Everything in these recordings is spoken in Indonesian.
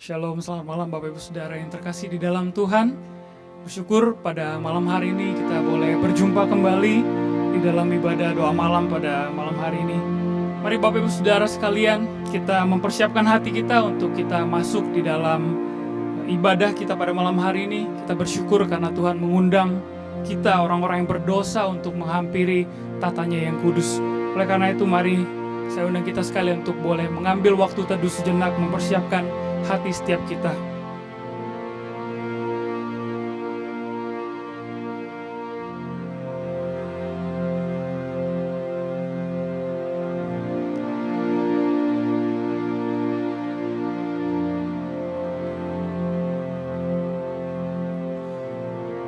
Shalom, selamat malam Bapak Ibu Saudara yang terkasih di dalam Tuhan. Bersyukur pada malam hari ini kita boleh berjumpa kembali di dalam ibadah doa malam pada malam hari ini. Mari Bapak Ibu Saudara sekalian, kita mempersiapkan hati kita untuk kita masuk di dalam ibadah kita pada malam hari ini. Kita bersyukur karena Tuhan mengundang kita orang-orang yang berdosa untuk menghampiri tatanya yang kudus. Oleh karena itu mari saya undang kita sekalian untuk boleh mengambil waktu teduh sejenak mempersiapkan hati setiap kita.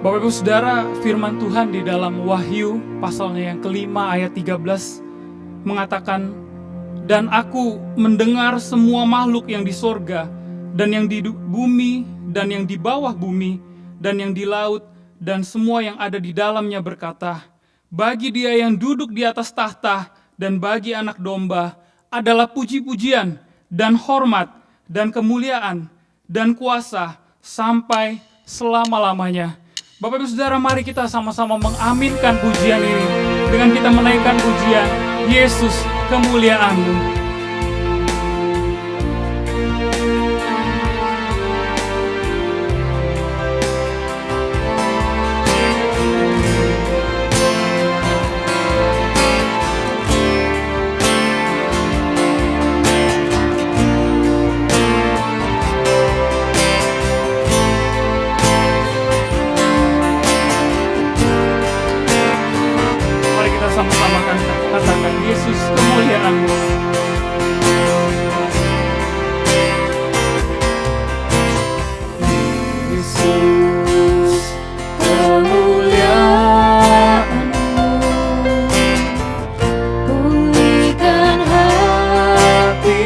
Bapak Ibu Saudara, firman Tuhan di dalam Wahyu pasalnya yang kelima ayat 13 mengatakan, "Dan aku mendengar semua makhluk yang di sorga dan yang di bumi, dan yang di bawah bumi, dan yang di laut, dan semua yang ada di dalamnya berkata, bagi Dia yang duduk di atas tahta, dan bagi Anak Domba, adalah puji-pujian, dan hormat, dan kemuliaan, dan kuasa, sampai selama-lamanya." Bapak Ibu Saudara, mari kita sama-sama mengaminkan pujian ini, dengan kita menaikkan pujian, Yesus, kemuliaan-Mu. Sama-sama katakan, Yesus, kemuliaan-Mu. Yesus, kemuliaan-Mu, pulihkan hatiku.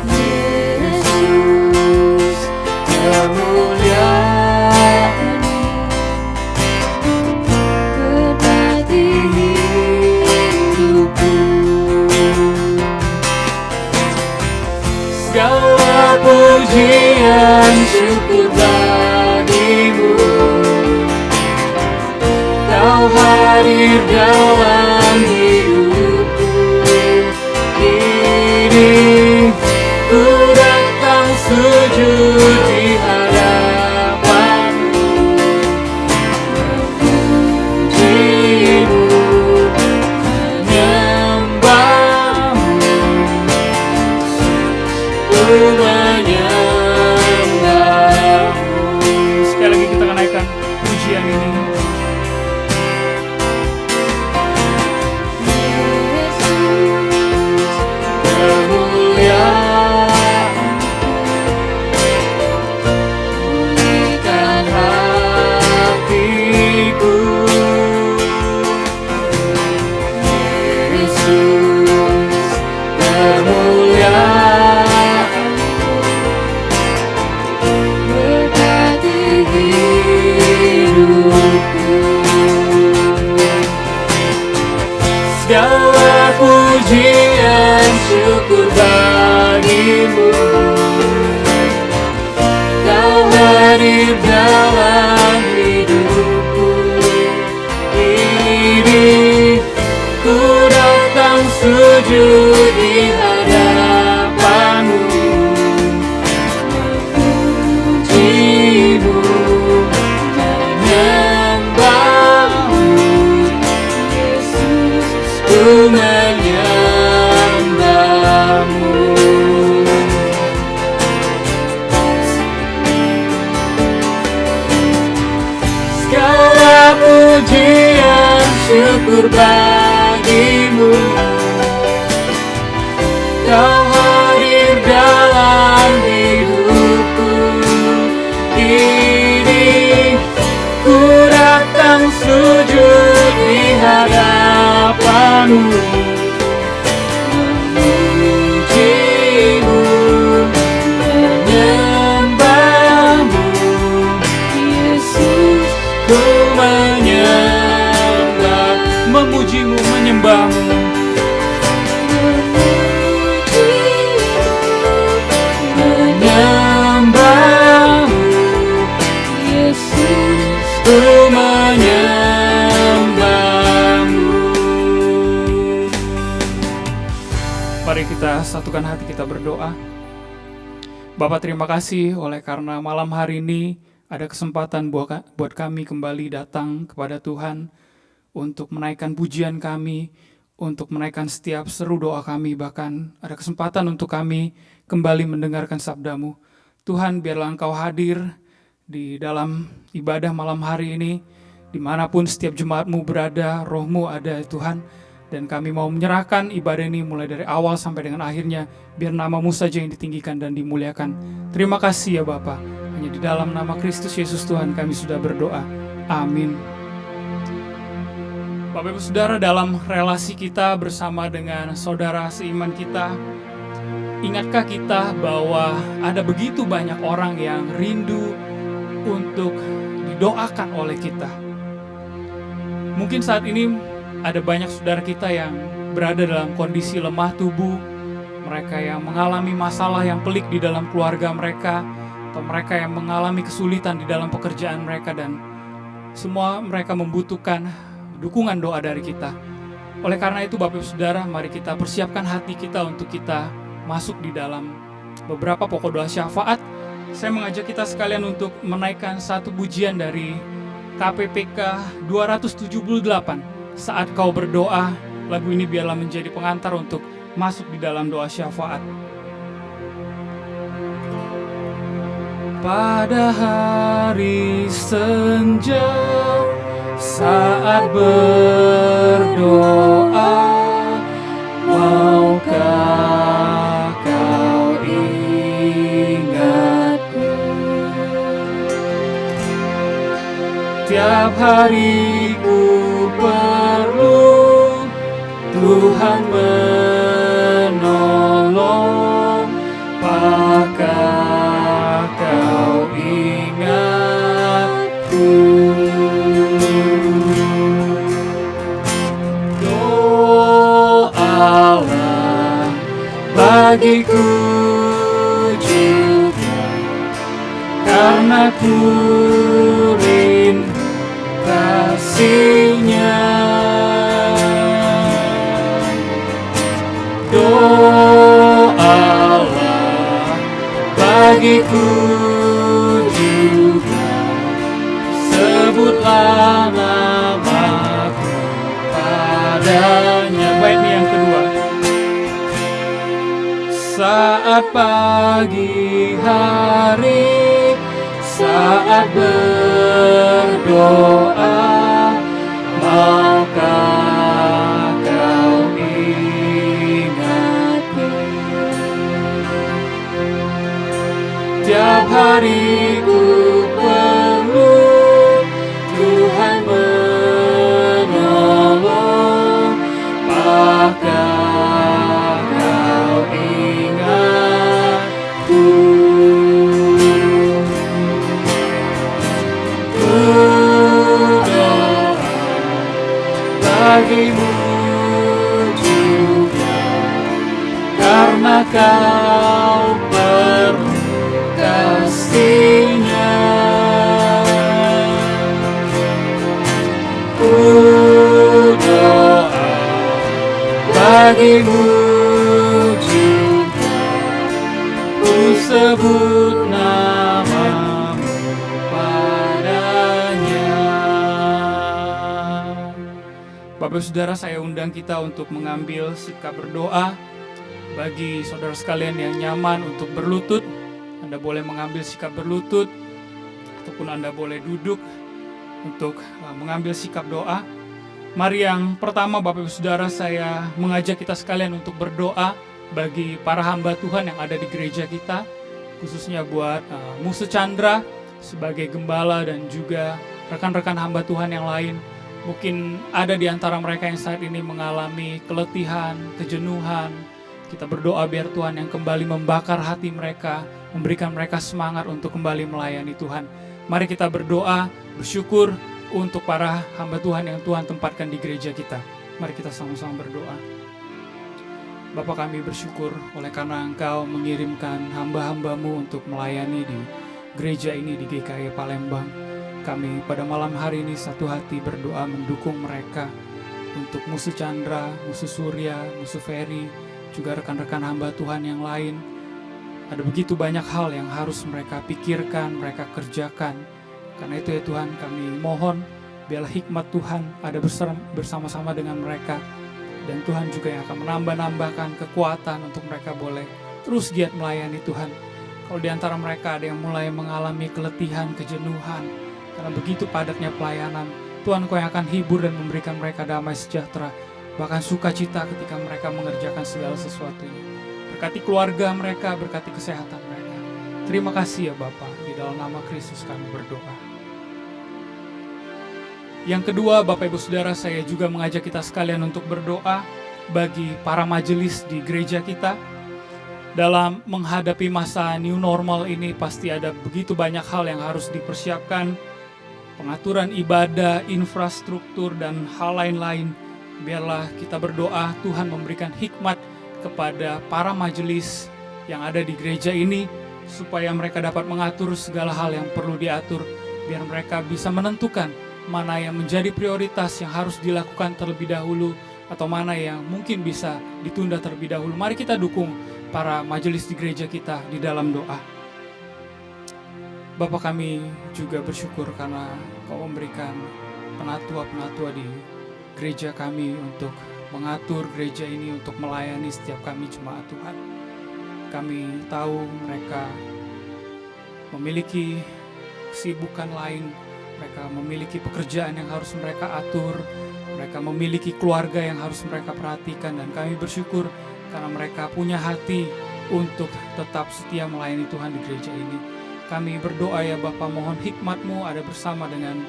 Yesus, kemuliaan-Mu, segala pujian syukur bagi-Mu. Kau hadir dalam hidupku ini. Ku datang sujud di hadapan-Mu, memuji-Mu, menyembah-Mu. Sekali lagi kita akan naikkan pujian ini. Yesus, kemuliaan, pulihkan hatiku. Yesus, kemuliaan, segala pujian syukur bagi-Mu. Kau hadir dalam hidupku ini. Ku datang sujud di hadapan-Mu, memuji-Mu, menyembah-Mu. Yesus, ku menyembah-Mu. Segala pujian syukur bagi-Mu. Kau hadir dalam hidupku ini. Ku datang sujud di hadapan-Mu, memuji-Mu, menyembah-Mu. Yesus, ku menyembah, Memuji-Mu, menyembah-Mu. ku menyembahmu. Mari kita satukan hati, kita berdoa. Bapa, terima kasih oleh karena malam hari ini ada kesempatan buat kami kembali datang kepada Tuhan untuk menaikkan pujian kami, untuk menaikkan setiap seru doa kami, bahkan ada kesempatan untuk kami kembali mendengarkan sabda-Mu. Tuhan, biarlah Engkau hadir di dalam ibadah malam hari ini, dimanapun setiap jemaat-Mu berada, Roh-Mu ada Tuhan, dan kami mau menyerahkan ibadah ini mulai dari awal sampai dengan akhirnya, biar nama-Mu saja yang ditinggikan dan dimuliakan. Terima kasih ya Bapa, hanya di dalam nama Kristus Yesus Tuhan kami sudah berdoa. Amin. Bapak Ibu Saudara, dalam relasi kita bersama dengan saudara seiman kita, ingatkah kita bahwa ada begitu banyak orang yang rindu untuk didoakan oleh kita? Mungkin saat ini ada banyak saudara kita yang berada dalam kondisi lemah tubuh, mereka yang mengalami masalah yang pelik di dalam keluarga mereka, atau mereka yang mengalami kesulitan di dalam pekerjaan mereka, dan semua mereka membutuhkan dukungan doa dari kita. Oleh karena itu Bapak Ibu Saudara, mari kita persiapkan hati kita untuk kita masuk di dalam beberapa pokok doa syafaat. Saya mengajak kita sekalian untuk menaikkan satu pujian dari KPPK 278. Saat kau berdoa, lagu ini biarlah menjadi pengantar untuk masuk di dalam doa syafaat. Pada hari senja, saat berdoa, maukah kau ingatku? Tiap hari ku perlu Tuhan menolong, apakah kau ingatku? Doalah bagiku juga, karena ku rindu kasih-Nya. Doalah bagiku juga, sebutlah namaku padanya. Baik, ini yang kedua. Saat pagi hari, saat berdoa, maukah kau ingatku? Tiap hari ku perlu Tuhan menolong, apakah kau ingatku? Bagimu juga, karena kau perlu kasih-Nya. Ku doa bagimu juga, ku sebut namamu padanya. Bapak Saudara, saya undang kita untuk mengambil sikap berdoa. Bagi saudara sekalian yang nyaman untuk berlutut, Anda boleh mengambil sikap berlutut, ataupun Anda boleh duduk untuk mengambil sikap doa. Mari yang pertama Bapak Ibu Saudara, saya mengajak kita sekalian untuk berdoa bagi para hamba Tuhan yang ada di gereja kita, khususnya buat Muse Chandra sebagai gembala dan juga rekan-rekan hamba Tuhan yang lain. Mungkin ada di antara mereka yang saat ini mengalami keletihan, kejenuhan. Kita berdoa biar Tuhan yang kembali membakar hati mereka, memberikan mereka semangat untuk kembali melayani Tuhan. Mari kita berdoa, bersyukur untuk para hamba Tuhan yang Tuhan tempatkan di gereja kita. Mari kita sama-sama berdoa. Bapa, kami bersyukur oleh karena Engkau mengirimkan hamba-hamba-Mu untuk melayani di gereja ini di GKI Palembang. kami pada malam hari ini satu hati berdoa mendukung mereka untuk musuh Chandra, musuh Surya, musuh Ferry, juga rekan-rekan hamba Tuhan yang lain. Ada begitu banyak hal yang harus mereka pikirkan, mereka kerjakan. Karena itu ya Tuhan, kami mohon biarlah hikmat Tuhan ada bersama-sama dengan mereka. Dan Tuhan juga yang akan menambah-nambahkan kekuatan untuk mereka boleh terus giat melayani Tuhan. Kalau di antara mereka ada yang mulai mengalami keletihan, kejenuhan, karena begitu padatnya pelayanan, Tuhan Kau yang akan hibur dan memberikan mereka damai sejahtera, bahkan sukacita ketika mereka mengerjakan segala sesuatunya. Berkati keluarga mereka, berkati kesehatan mereka. Terima kasih ya Bapa, di dalam nama Kristus kami berdoa. Yang kedua, Bapak Ibu Saudara, saya juga mengajak kita sekalian untuk berdoa bagi para majelis di gereja kita. Dalam menghadapi masa new normal ini pasti ada begitu banyak hal yang harus dipersiapkan. Pengaturan ibadah, infrastruktur, dan hal lain-lain. Biarlah kita berdoa Tuhan memberikan hikmat kepada para majelis yang ada di gereja ini, supaya mereka dapat mengatur segala hal yang perlu diatur. Biar mereka bisa menentukan mana yang menjadi prioritas yang harus dilakukan terlebih dahulu, atau mana yang mungkin bisa ditunda terlebih dahulu. Mari kita dukung para majelis di gereja kita di dalam doa. Bapa, kami juga bersyukur karena Kau memberikan penatua-penatua di gereja kami untuk mengatur gereja ini, untuk melayani setiap kami jemaat Tuhan. Kami tahu mereka memiliki kesibukan lain, mereka memiliki pekerjaan yang harus mereka atur, mereka memiliki keluarga yang harus mereka perhatikan, dan kami bersyukur karena mereka punya hati untuk tetap setia melayani Tuhan di gereja ini. Kami berdoa ya Bapa, mohon hikmat-Mu ada bersama dengan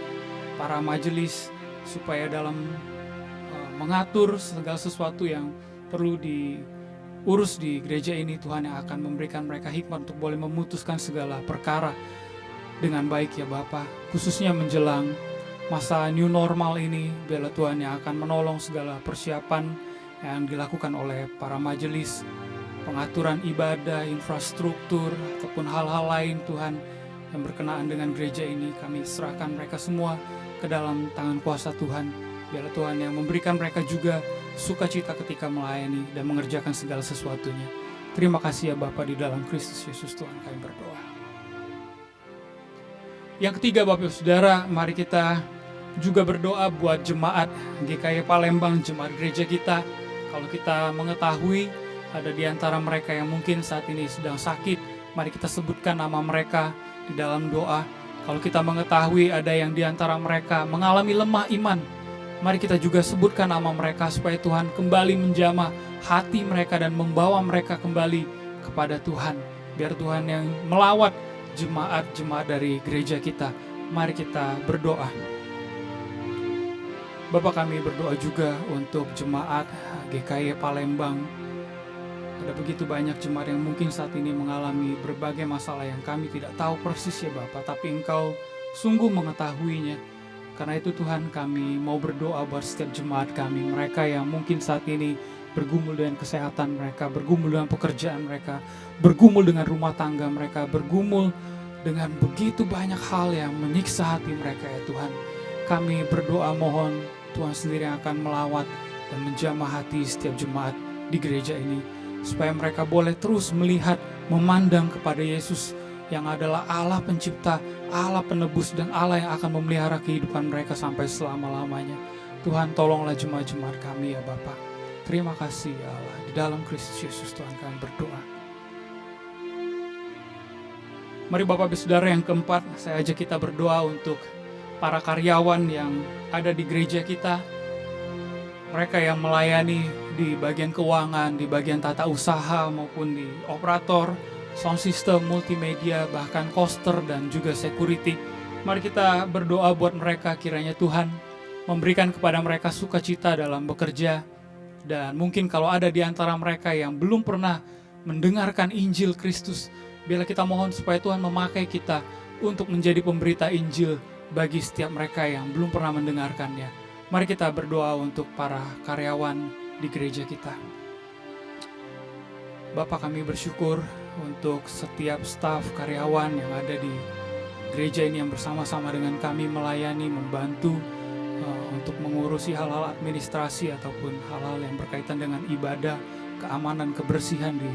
para majelis, supaya dalam mengatur segala sesuatu yang perlu diurus di gereja ini, Tuhan yang akan memberikan mereka hikmat untuk boleh memutuskan segala perkara dengan baik ya Bapa, khususnya menjelang masa new normal ini. Biarlah Tuhan yang akan menolong segala persiapan yang dilakukan oleh para majelis, pengaturan ibadah, infrastruktur, ataupun hal-hal lain Tuhan yang berkenaan dengan gereja ini. Kami serahkan mereka semua ke dalam tangan kuasa Tuhan. Biarlah Tuhan yang memberikan mereka juga sukacita ketika melayani dan mengerjakan segala sesuatunya. Terima kasih ya Bapa, di dalam Kristus Yesus Tuhan kami berdoa. Yang ketiga Bapak Ibu Saudara, mari kita juga berdoa buat jemaat GKI Palembang, jemaat gereja kita. Kalau kita mengetahui ada di antara mereka yang mungkin saat ini sedang sakit, mari kita sebutkan nama mereka di dalam doa. Kalau kita mengetahui ada yang di antara mereka mengalami lemah iman, mari kita juga sebutkan nama mereka supaya Tuhan kembali menjamah hati mereka dan membawa mereka kembali kepada Tuhan. Biar Tuhan yang melawat jemaat-jemaat dari gereja kita. Mari kita berdoa. Bapak, kami berdoa juga untuk jemaat GKI Palembang. Ada begitu banyak jemaat yang mungkin saat ini mengalami berbagai masalah yang kami tidak tahu persis ya Bapak, tapi Engkau sungguh mengetahuinya. Karena itu Tuhan, kami mau berdoa buat setiap jemaat kami, mereka yang mungkin saat ini bergumul dengan kesehatan mereka, bergumul dengan pekerjaan mereka, bergumul dengan rumah tangga mereka, bergumul dengan begitu banyak hal yang menyiksa hati mereka ya Tuhan. Kami berdoa mohon Tuhan sendiri yang akan melawat dan menjamah hati setiap jemaat di gereja ini, supaya mereka boleh terus melihat, memandang kepada Yesus yang adalah Allah pencipta, Allah penebus, dan Allah yang akan memelihara kehidupan mereka sampai selama-lamanya. Tuhan, tolonglah jemaat-jemaat kami ya Bapa. Terima kasih ya Allah, di dalam Kristus Yesus Tuhan kami berdoa. Mari Bapak Ibu Saudara, yang keempat, saya ajak kita berdoa untuk para karyawan yang ada di gereja kita. Mereka yang melayani di bagian keuangan, di bagian tata usaha, maupun di operator, sound system, multimedia, bahkan koster, dan juga security. Mari kita berdoa buat mereka, kiranya Tuhan memberikan kepada mereka sukacita dalam bekerja. Dan mungkin kalau ada di antara mereka yang belum pernah mendengarkan Injil Kristus, biarlah kita mohon supaya Tuhan memakai kita untuk menjadi pemberita Injil bagi setiap mereka yang belum pernah mendengarkannya. Mari kita berdoa untuk para karyawan di gereja kita. Bapa, kami bersyukur untuk setiap staf karyawan yang ada di gereja ini yang bersama-sama dengan kami melayani, membantu untuk mengurusi hal-hal administrasi ataupun hal-hal yang berkaitan dengan ibadah, keamanan, kebersihan di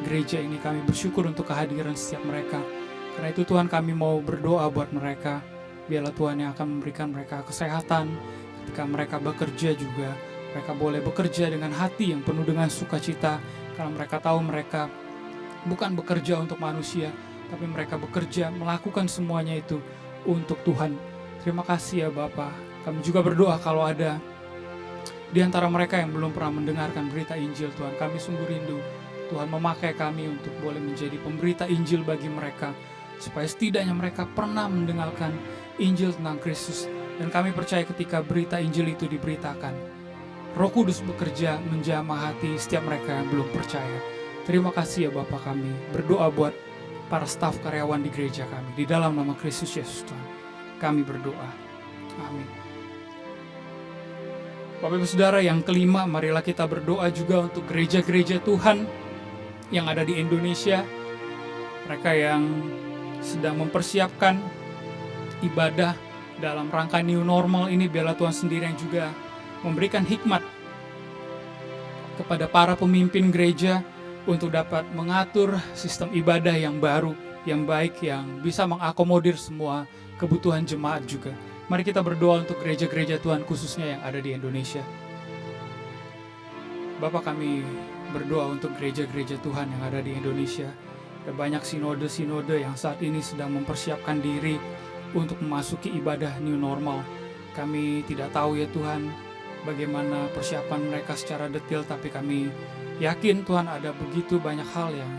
gereja ini. Kami bersyukur untuk kehadiran setiap mereka. Karena itu Tuhan, kami mau berdoa buat mereka. Biarlah Tuhan yang akan memberikan mereka kesehatan. Ketika mereka bekerja juga, mereka boleh bekerja dengan hati yang penuh dengan sukacita. Karena mereka tahu mereka bukan bekerja untuk manusia, tapi mereka bekerja melakukan semuanya itu untuk Tuhan. Terima kasih ya Bapa. Kami juga berdoa kalau ada di antara mereka yang belum pernah mendengarkan berita Injil, Tuhan, kami sungguh rindu Tuhan memakai kami untuk boleh menjadi pemberita Injil bagi mereka, supaya setidaknya mereka pernah mendengarkan Injil tentang Kristus. Dan kami percaya ketika berita Injil itu diberitakan, Roh Kudus bekerja menjamah hati setiap mereka yang belum percaya. Terima kasih ya Bapa, kami berdoa buat para staf karyawan di gereja kami. Di dalam nama Kristus Yesus Tuhan, kami berdoa. Amin. Bapak Ibu Saudara, yang kelima, marilah kita berdoa juga untuk gereja-gereja Tuhan yang ada di Indonesia. Mereka yang sedang mempersiapkan ibadah dalam rangka new normal ini, biarlah Tuhan sendiri yang juga memberikan hikmat kepada para pemimpin gereja untuk dapat mengatur sistem ibadah yang baru, yang baik, yang bisa mengakomodir semua kebutuhan jemaat juga. Mari kita berdoa untuk gereja-gereja Tuhan khususnya yang ada di Indonesia. Bapak, kami berdoa untuk gereja-gereja Tuhan yang ada di Indonesia. Ada banyak sinode-sinode yang saat ini sedang mempersiapkan diri untuk memasuki ibadah new normal. Kami tidak tahu ya Tuhan bagaimana persiapan mereka secara detail, tapi kami yakin Tuhan ada begitu banyak hal yang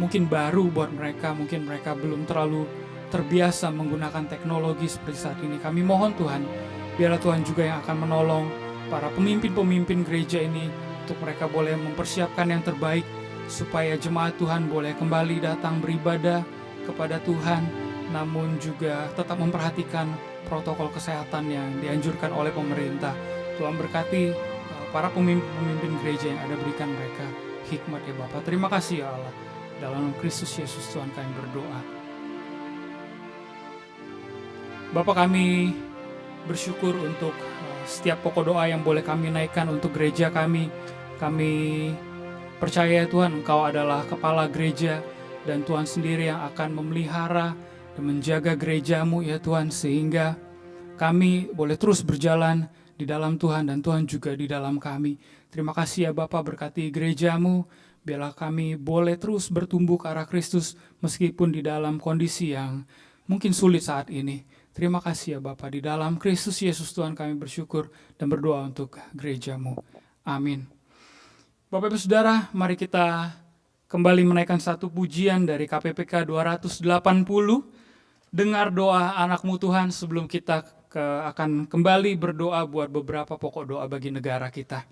mungkin baru buat mereka, mungkin mereka belum terlalu terbiasa menggunakan teknologi seperti saat ini. Kami mohon Tuhan, biarlah Tuhan juga yang akan menolong para pemimpin-pemimpin gereja ini untuk mereka boleh mempersiapkan yang terbaik supaya jemaat Tuhan boleh kembali datang beribadah kepada Tuhan, namun juga tetap memperhatikan protokol kesehatan yang dianjurkan oleh pemerintah. Tuhan berkati para pemimpin gereja yang ada, berikan mereka hikmat ya Bapa. Terima kasih ya Allah. Dalam Kristus Yesus Tuhan kami berdoa. Bapak, kami bersyukur untuk setiap pokok doa yang boleh kami naikkan untuk gereja kami. Kami percaya Tuhan Engkau adalah kepala gereja dan Tuhan sendiri yang akan memelihara dan menjaga gerejamu ya Tuhan, sehingga kami boleh terus berjalan di dalam Tuhan dan Tuhan juga di dalam kami. Terima kasih ya Bapa, berkati gerejamu, biarlah kami boleh terus bertumbuh ke arah Kristus meskipun di dalam kondisi yang mungkin sulit saat ini. Terima kasih ya Bapa, di dalam Kristus Yesus Tuhan kami bersyukur dan berdoa untuk gerejamu. Amin. Bapak Ibu Saudara, mari kita kembali menaikkan satu pujian dari KPPK 280. Dengar doa anakmu Tuhan, sebelum kita akan kembali berdoa buat beberapa pokok doa bagi negara kita.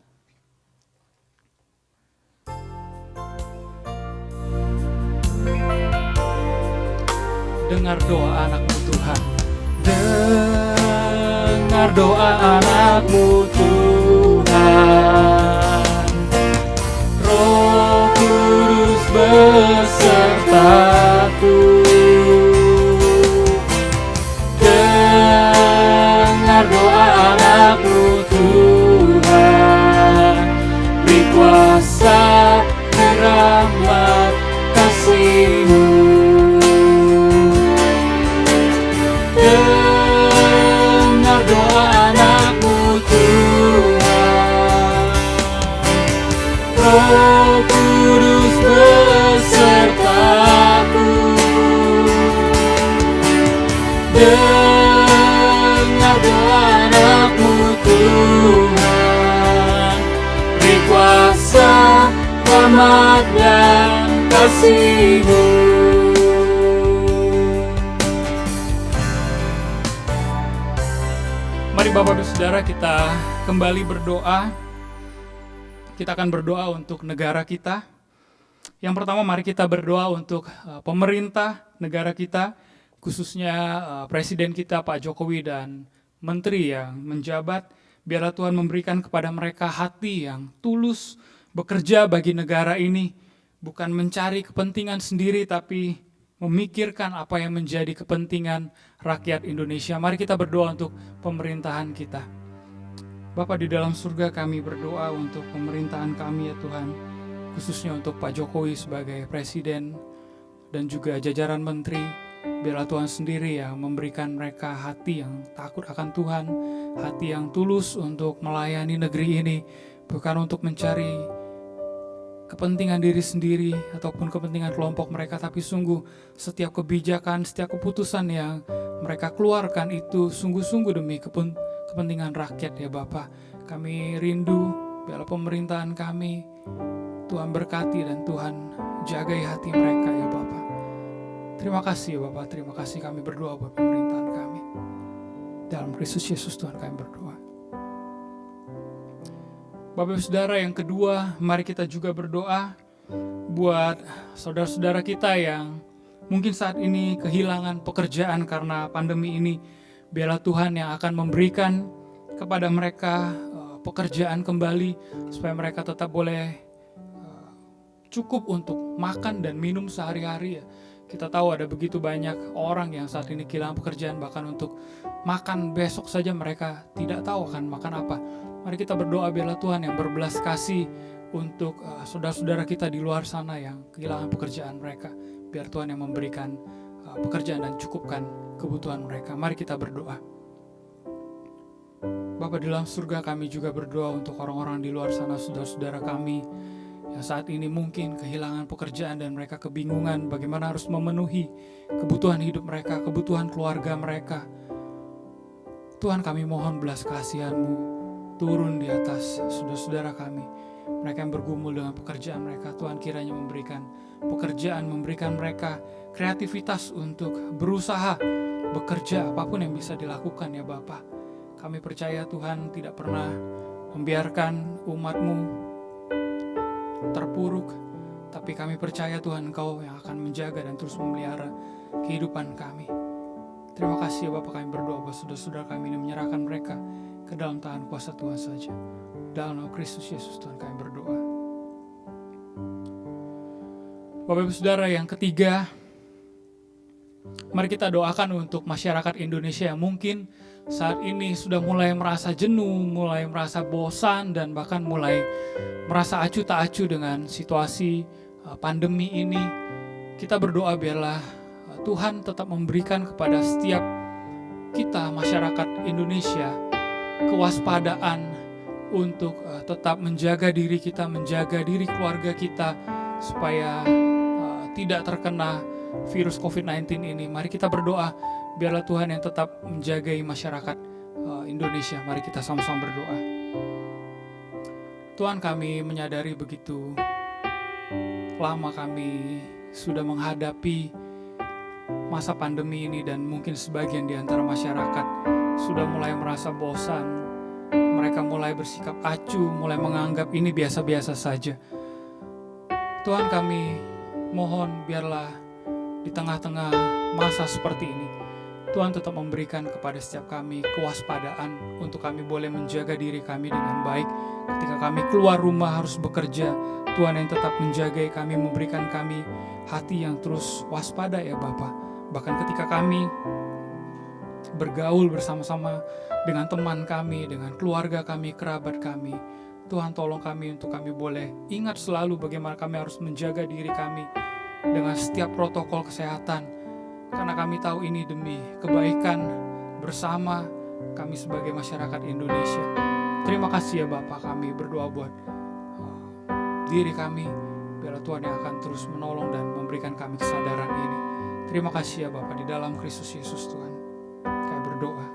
Dengar doa anakmu Tuhan. Dengar doa anakmu Tuhan, Roh Kudus besertaku. Dengar doa anakmu Tuhan, beri kuasa rahmat kasih-Mu. Dengar doa anakmu Tuhan, Roh Kudus besertaku. Dengar doa anakmu Tuhan, beri kuasa, rahmat dan kasih-Mu. Mari Bapak dan Saudara kita kembali berdoa. Kita akan berdoa untuk negara kita. Yang pertama, mari kita berdoa untuk pemerintah negara kita, khususnya Presiden kita Pak Jokowi dan Menteri yang menjabat. Biarlah Tuhan memberikan kepada mereka hati yang tulus bekerja bagi negara ini, bukan mencari kepentingan sendiri, tapi memikirkan apa yang menjadi kepentingan rakyat Indonesia. Mari kita berdoa untuk pemerintahan kita. Bapa di dalam surga, kami berdoa untuk pemerintahan kami ya Tuhan, khususnya untuk Pak Jokowi sebagai presiden dan juga jajaran menteri. Biarlah Tuhan sendiri yang memberikan mereka hati yang takut akan Tuhan, hati yang tulus untuk melayani negeri ini, bukan untuk mencari kepentingan diri sendiri ataupun kepentingan kelompok mereka, tapi sungguh setiap kebijakan, setiap keputusan yang mereka keluarkan itu sungguh-sungguh demi kepentingan rakyat ya Bapa. Kami rindu biarlah pemerintahan kami Tuhan berkati dan Tuhan jagai hati mereka ya Bapa. Terima kasih ya Bapa, terima kasih, kami berdoa buat pemerintahan kami. Dalam Kristus Yesus Tuhan kami berdoa. Bapak Ibu Saudara, yang kedua, mari kita juga berdoa buat saudara-saudara kita yang mungkin saat ini kehilangan pekerjaan karena pandemi ini. Biarlah Tuhan yang akan memberikan kepada mereka pekerjaan kembali, supaya mereka tetap boleh cukup untuk makan dan minum sehari-hari ya. Kita tahu ada begitu banyak orang yang saat ini kehilangan pekerjaan, bahkan untuk makan besok saja mereka tidak tahu akan makan apa. Mari kita berdoa biarlah Tuhan yang berbelas kasih untuk saudara-saudara kita di luar sana yang kehilangan pekerjaan mereka. Biar Tuhan yang memberikan pekerjaan dan cukupkan kebutuhan mereka. Mari kita berdoa. Bapa di dalam surga, kami juga berdoa untuk orang-orang di luar sana, saudara-saudara kami yang saat ini mungkin kehilangan pekerjaan dan mereka kebingungan bagaimana harus memenuhi kebutuhan hidup mereka, kebutuhan keluarga mereka. Tuhan, kami mohon belas kasihan-Mu turun di atas saudara-saudara kami, mereka yang bergumul dengan pekerjaan mereka. Tuhan kiranya memberikan pekerjaan, memberikan mereka kreativitas untuk berusaha bekerja apapun yang bisa dilakukan ya Bapa. Kami percaya Tuhan tidak pernah membiarkan umat-Mu terpuruk, tapi kami percaya Tuhan Engkau yang akan menjaga dan terus memelihara kehidupan kami. Terima kasih ya Bapak, kami berdoa bahwa saudara-saudara kami ini menyerahkan mereka ke dalam tangan kuasa Tuhan saja. Dalam nama Kristus Yesus Tuhan kami berdoa. Bapak Ibu Saudara, yang ketiga, mari kita doakan untuk masyarakat Indonesia yang mungkin saat ini sudah mulai merasa jenuh, mulai merasa bosan, dan bahkan mulai merasa acuh tak acuh dengan situasi pandemi ini. Kita berdoa biarlah Tuhan tetap memberikan kepada setiap kita, masyarakat Indonesia, kewaspadaan untuk tetap menjaga diri kita, menjaga diri keluarga kita, supaya tidak terkena virus COVID-19 ini. Mari kita berdoa biarlah Tuhan yang tetap menjagai masyarakat Indonesia. Mari kita sama-sama berdoa. Tuhan, kami menyadari begitu lama kami sudah menghadapi masa pandemi ini, dan mungkin sebagian di antara masyarakat sudah mulai merasa bosan. Mereka mulai bersikap acuh, mulai menganggap ini biasa-biasa saja. Tuhan, kami mohon biarlah di tengah-tengah masa seperti ini, Tuhan tetap memberikan kepada setiap kami kewaspadaan untuk kami boleh menjaga diri kami dengan baik. Ketika kami keluar rumah harus bekerja, Tuhan yang tetap menjaga kami, memberikan kami hati yang terus waspada ya Bapa. Bahkan ketika kami bergaul bersama-sama dengan teman kami, dengan keluarga kami, kerabat kami, Tuhan tolong kami untuk kami boleh ingat selalu bagaimana kami harus menjaga diri kami dengan setiap protokol kesehatan, karena kami tahu ini demi kebaikan bersama kami sebagai masyarakat Indonesia. Terima kasih ya Bapak, kami berdoa buat diri kami, biarlah Tuhan yang akan terus menolong dan memberikan kami kesadaran ini. Terima kasih ya Bapak, di dalam Kristus Yesus Tuhan kami berdoa.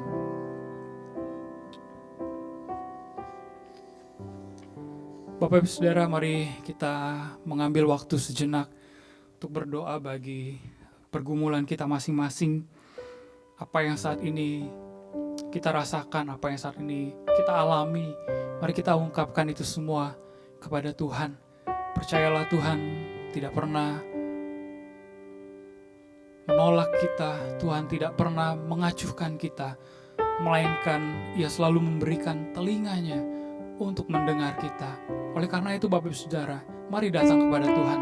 Bapak Ibu Saudara, mari kita mengambil waktu sejenak untuk berdoa bagi pergumulan kita masing-masing. Apa yang saat ini kita rasakan, apa yang saat ini kita alami, mari kita ungkapkan itu semua kepada Tuhan. Percayalah Tuhan tidak pernah menolak kita, Tuhan tidak pernah mengacuhkan kita, melainkan Ia selalu memberikan telinganya untuk mendengar kita. Oleh karena itu Bapak Ibu Saudara, mari datang kepada Tuhan.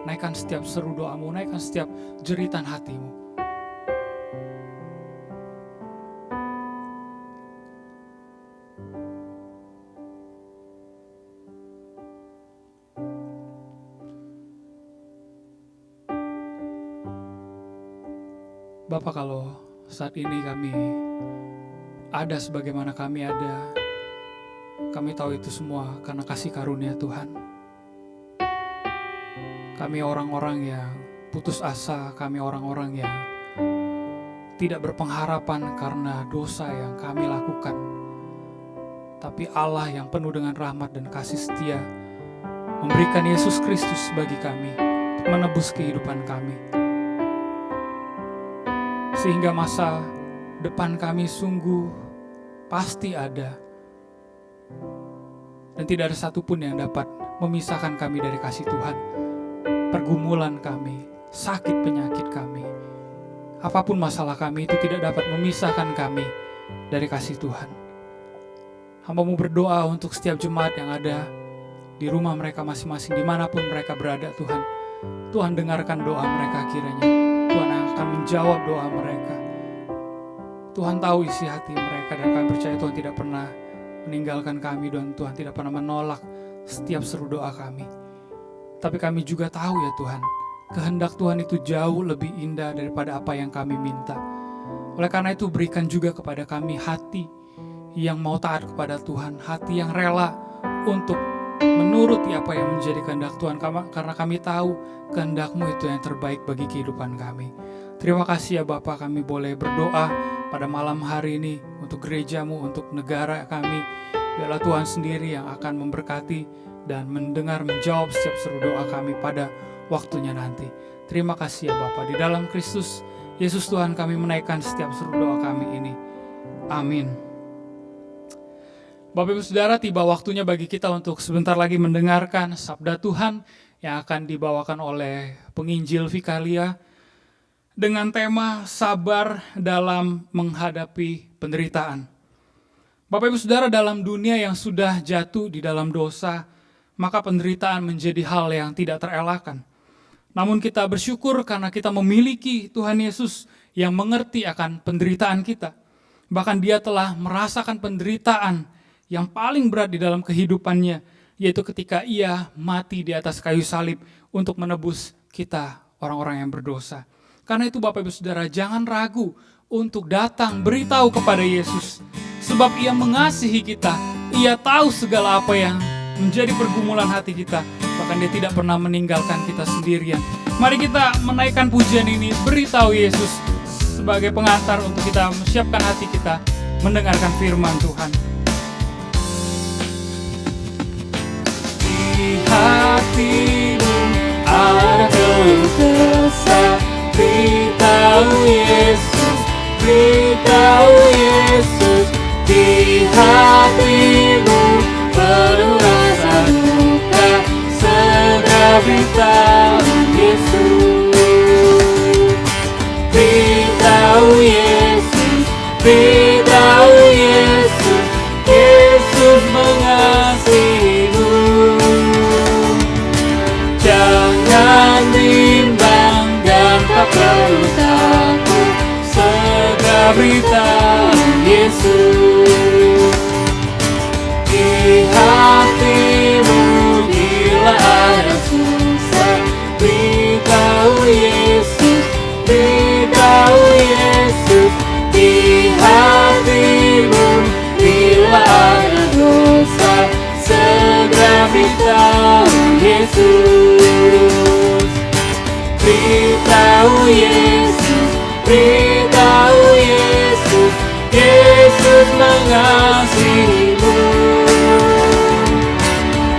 naikkan setiap seru doamu, naikkan setiap jeritan hatimu. Bapa, kalau saat ini kami ada sebagaimana kami ada, kami tahu itu semua karena kasih karunia Tuhan. Kami orang-orang yang putus asa, kami orang-orang yang tidak berpengharapan karena dosa yang kami lakukan. Tapi Allah yang penuh dengan rahmat dan kasih setia memberikan Yesus Kristus bagi kami untuk menebus kehidupan kami. Sehingga masa depan kami sungguh pasti ada. Dan tidak ada satupun yang dapat memisahkan kami dari kasih Tuhan. Pergumulan kami, sakit penyakit kami, apapun masalah kami itu tidak dapat memisahkan kami dari kasih Tuhan. Hamba-Mu berdoa untuk setiap jemaat yang ada di rumah mereka masing-masing, dimanapun mereka berada Tuhan. Tuhan dengarkan doa mereka kiranya. Tuhan yang akan menjawab doa mereka. Tuhan tahu isi hati mereka dan kami percaya Tuhan tidak pernah meninggalkan kami dan Tuhan tidak pernah menolak setiap seru doa kami. Tapi kami juga tahu ya Tuhan, kehendak Tuhan itu jauh lebih indah daripada apa yang kami minta. Oleh karena itu berikan juga kepada kami hati yang mau taat kepada Tuhan, hati yang rela untuk menuruti apa yang menjadi kehendak Tuhan, karena kami tahu kehendak-Mu itu yang terbaik bagi kehidupan kami. Terima kasih ya Bapa, kami boleh berdoa pada malam hari ini untuk gereja-Mu, untuk negara kami. Biarlah Tuhan sendiri yang akan memberkati dan mendengar, menjawab setiap seru doa kami pada waktunya nanti. Terima kasih ya Bapa, di dalam Kristus Yesus Tuhan kami menaikkan setiap seru doa kami ini. Amin. Bapak Ibu Saudara, tiba waktunya bagi kita untuk sebentar lagi mendengarkan sabda Tuhan yang akan dibawakan oleh penginjil Vikalia dengan tema sabar dalam menghadapi penderitaan. Bapak Ibu Saudara, dalam dunia yang sudah jatuh di dalam dosa, maka penderitaan menjadi hal yang tidak terelakkan. Namun kita bersyukur karena kita memiliki Tuhan Yesus yang mengerti akan penderitaan kita. Bahkan Dia telah merasakan penderitaan yang paling berat di dalam kehidupannya, yaitu ketika Ia mati di atas kayu salib untuk menebus kita orang-orang yang berdosa. Karena itu Bapak Ibu Saudara, jangan ragu untuk datang beritahu kepada Yesus. Sebab Ia mengasihi kita, Ia tahu segala apa yang menjadi pergumulan hati kita. Bahkan Dia tidak pernah meninggalkan kita sendirian. Mari kita menaikkan pujian ini, beritahu Yesus sebagai pengantar untuk kita menyiapkan hati kita mendengarkan firman Tuhan. Hatimu ada keluh kesah, beritahu Yesus, beritahu Yesus. Di hatimu penuh rasa duka, segera beritahu Yesus, beritahu Yesus, beritahu Yesus. Yesus mengasihimu. Jangan bimbang dan tak perlu takut, segera beritahu Yesus. Di hatimu bila ada susah, beritahu Yesus, beritahu Yesus. Di hatimu bila ada dosa, segera beritahu Yesus, beritahu Yesus, beritahu Yesus. Yesus mengasihimu.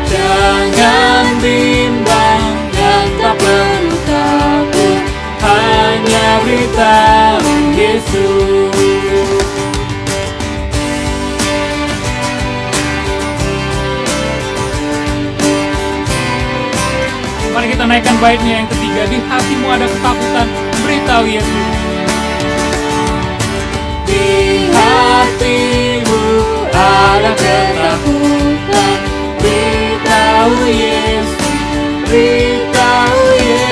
Jangan bimbang dan tak perlu takut, hanya beritahu Yesus. Mari kita naikkan baitnya yang ketiga. Di hatimu ada ketakutan, beritahu Yesus. Di hatimu ada ketakutan, beritahu Yesus, beritahu Yesus.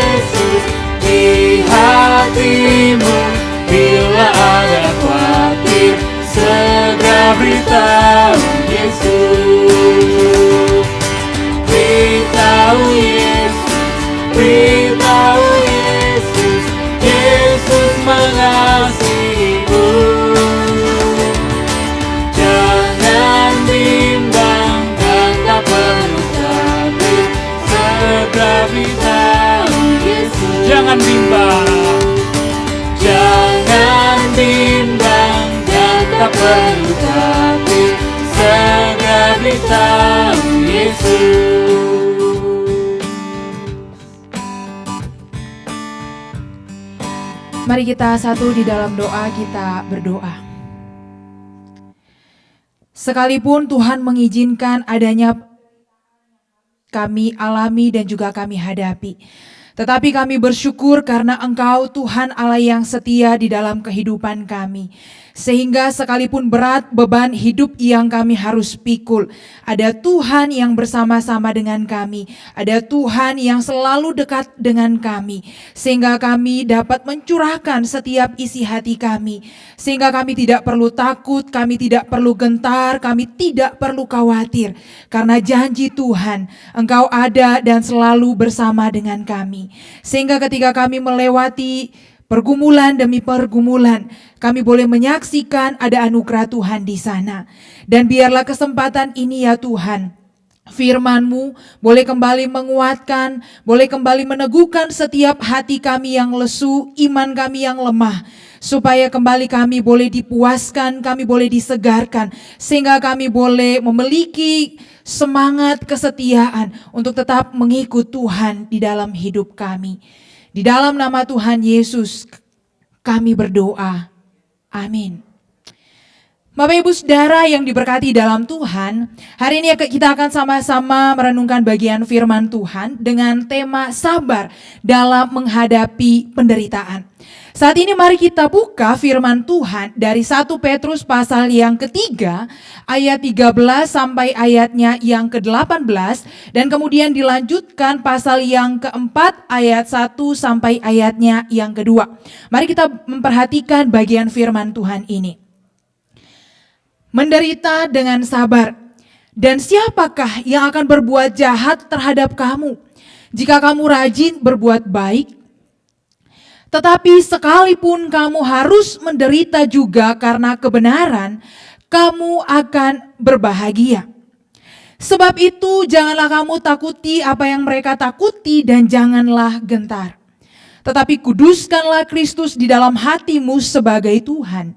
beritahu Yesus, beritahu Yesus, beritahu Yesus, Yesus mengasihimu. Jangan bimbang dan tak perlu takut, segera beritahu Yesus. Jangan bimbang. Jangan bimbang dan tak perlu takut, segera beritahu Yesus. Mari kita satu di dalam doa, kita berdoa. Sekalipun Tuhan mengizinkan adanya kami alami dan juga kami hadapi, tetapi kami bersyukur karena Engkau Tuhan Allah yang setia di dalam kehidupan kami. Sehingga sekalipun berat beban hidup yang kami harus pikul, ada Tuhan yang bersama-sama dengan kami. Ada Tuhan yang selalu dekat dengan kami. Sehingga kami dapat mencurahkan setiap isi hati kami. Sehingga kami tidak perlu takut, kami tidak perlu gentar, kami tidak perlu khawatir. Karena janji Tuhan, Engkau ada dan selalu bersama dengan kami. Sehingga ketika kami melewati pergumulan demi pergumulan, kami boleh menyaksikan ada anugerah Tuhan di sana. Dan biarlah kesempatan ini ya Tuhan, firman-Mu boleh kembali menguatkan, boleh kembali meneguhkan setiap hati kami yang lesu, iman kami yang lemah. Supaya kembali kami boleh dipuaskan, kami boleh disegarkan. Sehingga kami boleh memiliki semangat kesetiaan untuk tetap mengikut Tuhan di dalam hidup kami. Di dalam nama Tuhan Yesus kami berdoa. Amin. Bapak Ibu Saudara yang diberkati dalam Tuhan, hari ini kita akan sama-sama merenungkan bagian firman Tuhan dengan tema sabar dalam menghadapi penderitaan. Saat ini mari kita buka firman Tuhan dari 1 Petrus pasal yang ketiga ayat 13 sampai ayatnya yang ke-18 dan kemudian dilanjutkan pasal yang keempat ayat 1 sampai ayatnya yang kedua. Mari kita memperhatikan bagian firman Tuhan ini. Menderita dengan sabar. Dan siapakah yang akan berbuat jahat terhadap kamu jika kamu rajin berbuat baik? Tetapi sekalipun kamu harus menderita juga karena kebenaran, kamu akan berbahagia. Sebab itu janganlah kamu takuti apa yang mereka takuti dan janganlah gentar. Tetapi kuduskanlah Kristus di dalam hatimu sebagai Tuhan.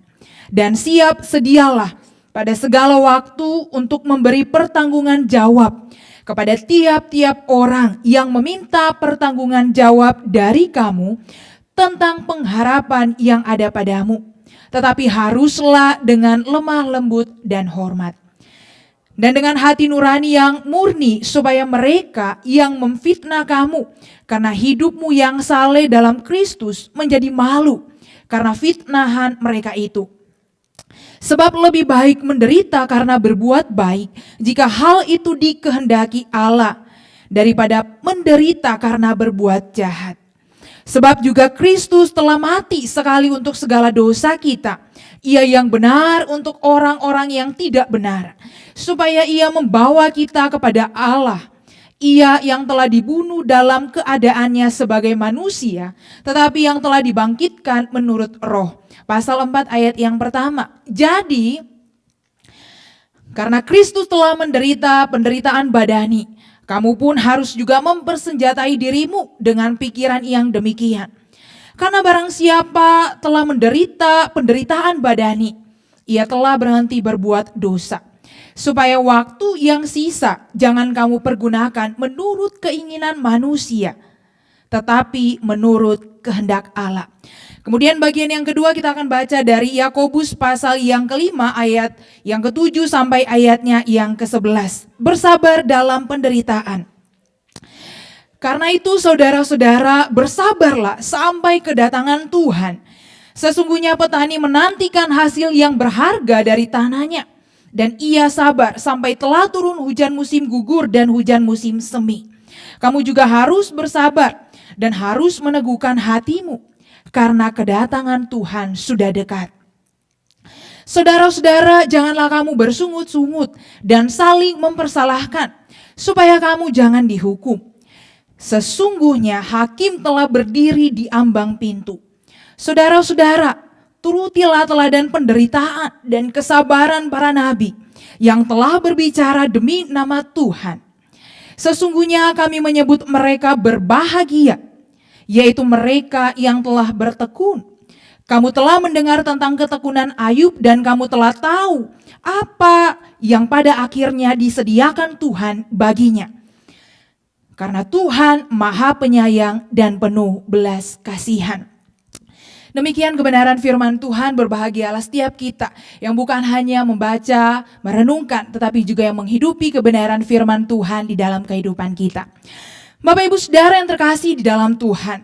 Dan siap sedialah pada segala waktu untuk memberi pertanggungan jawab kepada tiap-tiap orang yang meminta pertanggungan jawab dari kamu tentang pengharapan yang ada padamu. Tetapi haruslah dengan lemah lembut dan hormat. Dan dengan hati nurani yang murni supaya mereka yang memfitnah kamu karena hidupmu yang saleh dalam Kristus menjadi malu karena fitnahan mereka itu. Sebab lebih baik menderita karena berbuat baik jika hal itu dikehendaki Allah daripada menderita karena berbuat jahat. Sebab juga Kristus telah mati sekali untuk segala dosa kita. Ia yang benar untuk orang-orang yang tidak benar. Supaya ia membawa kita kepada Allah. Ia yang telah dibunuh dalam keadaannya sebagai manusia, tetapi yang telah dibangkitkan menurut roh. Pasal 4 ayat yang pertama. Jadi, karena Kristus telah menderita penderitaan badani, kamu pun harus juga mempersenjatai dirimu dengan pikiran yang demikian. Karena barang siapa telah menderita penderitaan badani, ia telah berhenti berbuat dosa. Supaya waktu yang sisa jangan kamu pergunakan menurut keinginan manusia, tetapi menurut kehendak Allah. Kemudian bagian yang kedua kita akan baca dari Yakobus pasal yang kelima ayat yang ke-7 sampai ayatnya yang ke-11. Bersabar dalam penderitaan. Karena itu saudara-saudara bersabarlah sampai kedatangan Tuhan. Sesungguhnya petani menantikan hasil yang berharga dari tanahnya. Dan ia sabar sampai telah turun hujan musim gugur dan hujan musim semi. Kamu juga harus bersabar dan harus meneguhkan hatimu. Karena kedatangan Tuhan sudah dekat. Saudara-saudara, janganlah kamu bersungut-sungut dan saling mempersalahkan, supaya kamu jangan dihukum. Sesungguhnya hakim telah berdiri di ambang pintu. Saudara-saudara, turutilah teladan penderitaan dan kesabaran para nabi yang telah berbicara demi nama Tuhan. Sesungguhnya kami menyebut mereka berbahagia, yaitu mereka yang telah bertekun. Kamu telah mendengar tentang ketekunan Ayub dan kamu telah tahu apa yang pada akhirnya disediakan Tuhan baginya. Karena Tuhan Maha Penyayang dan penuh belas kasihan. Demikian kebenaran firman Tuhan. Berbahagialah setiap kita yang bukan hanya membaca, merenungkan, tetapi juga yang menghidupi kebenaran firman Tuhan di dalam kehidupan kita. Bapak Ibu Saudara yang terkasih di dalam Tuhan,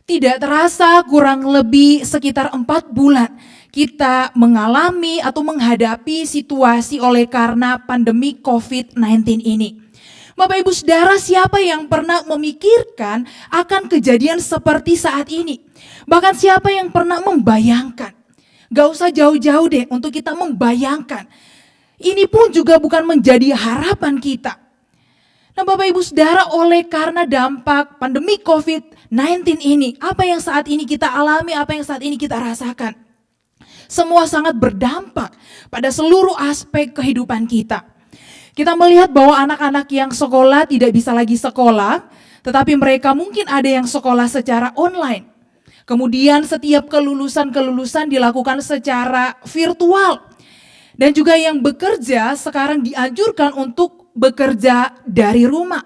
tidak terasa kurang lebih sekitar 4 bulan kita mengalami atau menghadapi situasi oleh karena pandemi COVID-19 ini. Bapak Ibu Saudara, siapa yang pernah memikirkan akan kejadian seperti saat ini? Bahkan siapa yang pernah membayangkan? Gak usah jauh-jauh deh untuk kita membayangkan. Ini pun juga bukan menjadi harapan kita. Nah Bapak Ibu Saudara, oleh karena dampak pandemi COVID-19 ini, apa yang saat ini kita alami, apa yang saat ini kita rasakan, semua sangat berdampak pada seluruh aspek kehidupan kita. Kita melihat bahwa anak-anak yang sekolah tidak bisa lagi sekolah, tetapi mereka mungkin ada yang sekolah secara online. Kemudian setiap kelulusan dilakukan secara virtual. Dan juga yang bekerja sekarang dianjurkan untuk bekerja dari rumah.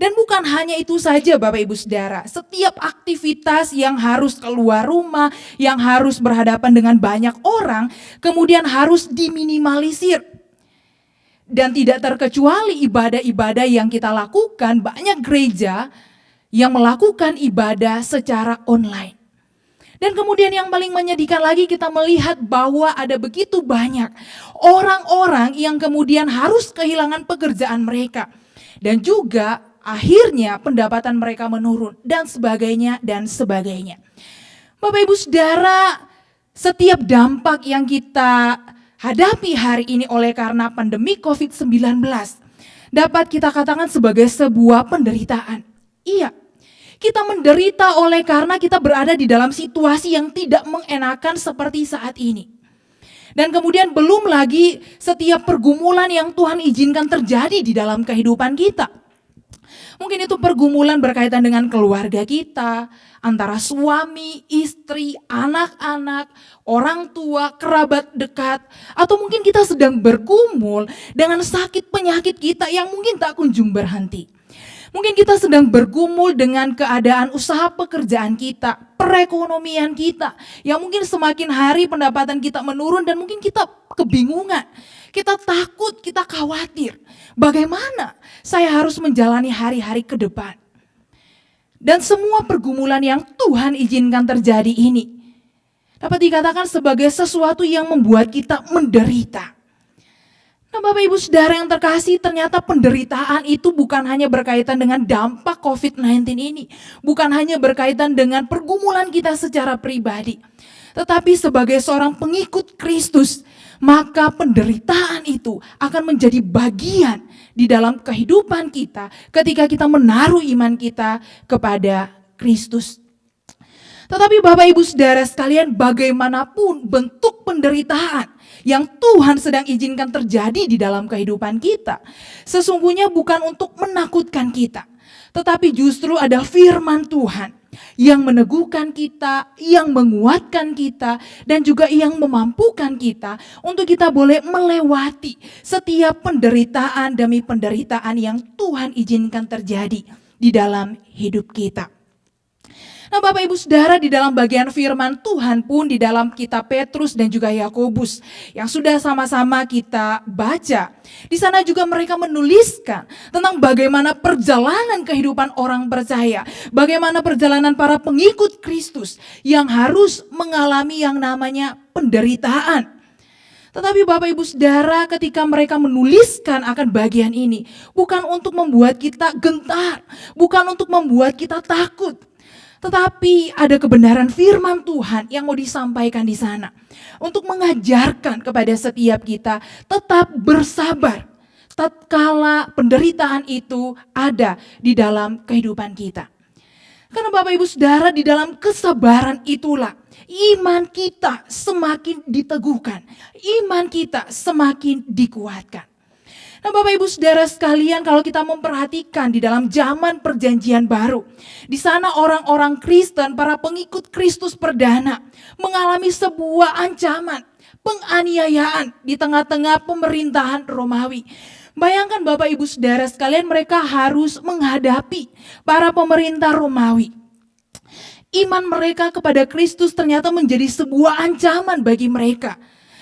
Dan bukan hanya itu saja Bapak Ibu Saudara, setiap aktivitas yang harus keluar rumah, yang harus berhadapan dengan banyak orang, kemudian harus diminimalisir. Dan tidak terkecuali ibadah-ibadah yang kita lakukan, banyak gereja yang melakukan ibadah secara online. Dan kemudian yang paling menyedihkan lagi, kita melihat bahwa ada begitu banyak orang-orang yang kemudian harus kehilangan pekerjaan mereka. Dan juga akhirnya pendapatan mereka menurun dan sebagainya dan sebagainya. Bapak Ibu Saudara, setiap dampak yang kita hadapi hari ini oleh karena pandemi COVID-19 dapat kita katakan sebagai sebuah penderitaan. Iya. Kita menderita oleh karena kita berada di dalam situasi yang tidak mengenakan seperti saat ini. Dan kemudian belum lagi setiap pergumulan yang Tuhan izinkan terjadi di dalam kehidupan kita. Mungkin itu pergumulan berkaitan dengan keluarga kita, antara suami, istri, anak-anak, orang tua, kerabat dekat. Atau mungkin kita sedang bergumul dengan sakit penyakit kita yang mungkin tak kunjung berhenti. Mungkin kita sedang bergumul dengan keadaan usaha pekerjaan kita, perekonomian kita, yang mungkin semakin hari pendapatan kita menurun dan mungkin kita kebingungan. Kita takut, kita khawatir. Bagaimana saya harus menjalani hari-hari ke depan? Dan semua pergumulan yang Tuhan izinkan terjadi ini dapat dikatakan sebagai sesuatu yang membuat kita menderita. Nah Bapak Ibu Saudara yang terkasih, ternyata penderitaan itu bukan hanya berkaitan dengan dampak COVID-19 ini. Bukan hanya berkaitan dengan pergumulan kita secara pribadi. Tetapi sebagai seorang pengikut Kristus, maka penderitaan itu akan menjadi bagian di dalam kehidupan kita ketika kita menaruh iman kita kepada Kristus. Tetapi Bapak Ibu Saudara sekalian, bagaimanapun bentuk penderitaan yang Tuhan sedang izinkan terjadi di dalam kehidupan kita, sesungguhnya bukan untuk menakutkan kita, tetapi justru ada firman Tuhan yang meneguhkan kita, yang menguatkan kita, dan juga yang memampukan kita untuk kita boleh melewati setiap penderitaan demi penderitaan yang Tuhan izinkan terjadi di dalam hidup kita. Nah Bapak Ibu Saudara, di dalam bagian firman Tuhan pun di dalam kitab Petrus dan juga Yakobus yang sudah sama-sama kita baca, di sana juga mereka menuliskan tentang bagaimana perjalanan kehidupan orang percaya, bagaimana perjalanan para pengikut Kristus yang harus mengalami yang namanya penderitaan. Tetapi Bapak Ibu Saudara, ketika mereka menuliskan akan bagian ini, bukan untuk membuat kita gentar, bukan untuk membuat kita takut, Tetapi ada kebenaran firman Tuhan yang mau disampaikan di sana untuk mengajarkan kepada setiap kita tetap bersabar tatkala penderitaan itu ada di dalam kehidupan kita. Karena Bapak Ibu Saudara, di dalam kesabaran itulah iman kita semakin diteguhkan, iman kita semakin dikuatkan. Nah Bapak Ibu Saudara sekalian, kalau kita memperhatikan di dalam zaman perjanjian baru, di sana orang-orang Kristen, para pengikut Kristus perdana mengalami sebuah ancaman, penganiayaan di tengah-tengah pemerintahan Romawi. Bayangkan Bapak Ibu Saudara sekalian, mereka harus menghadapi para pemerintah Romawi. Iman mereka kepada Kristus ternyata menjadi sebuah ancaman bagi mereka.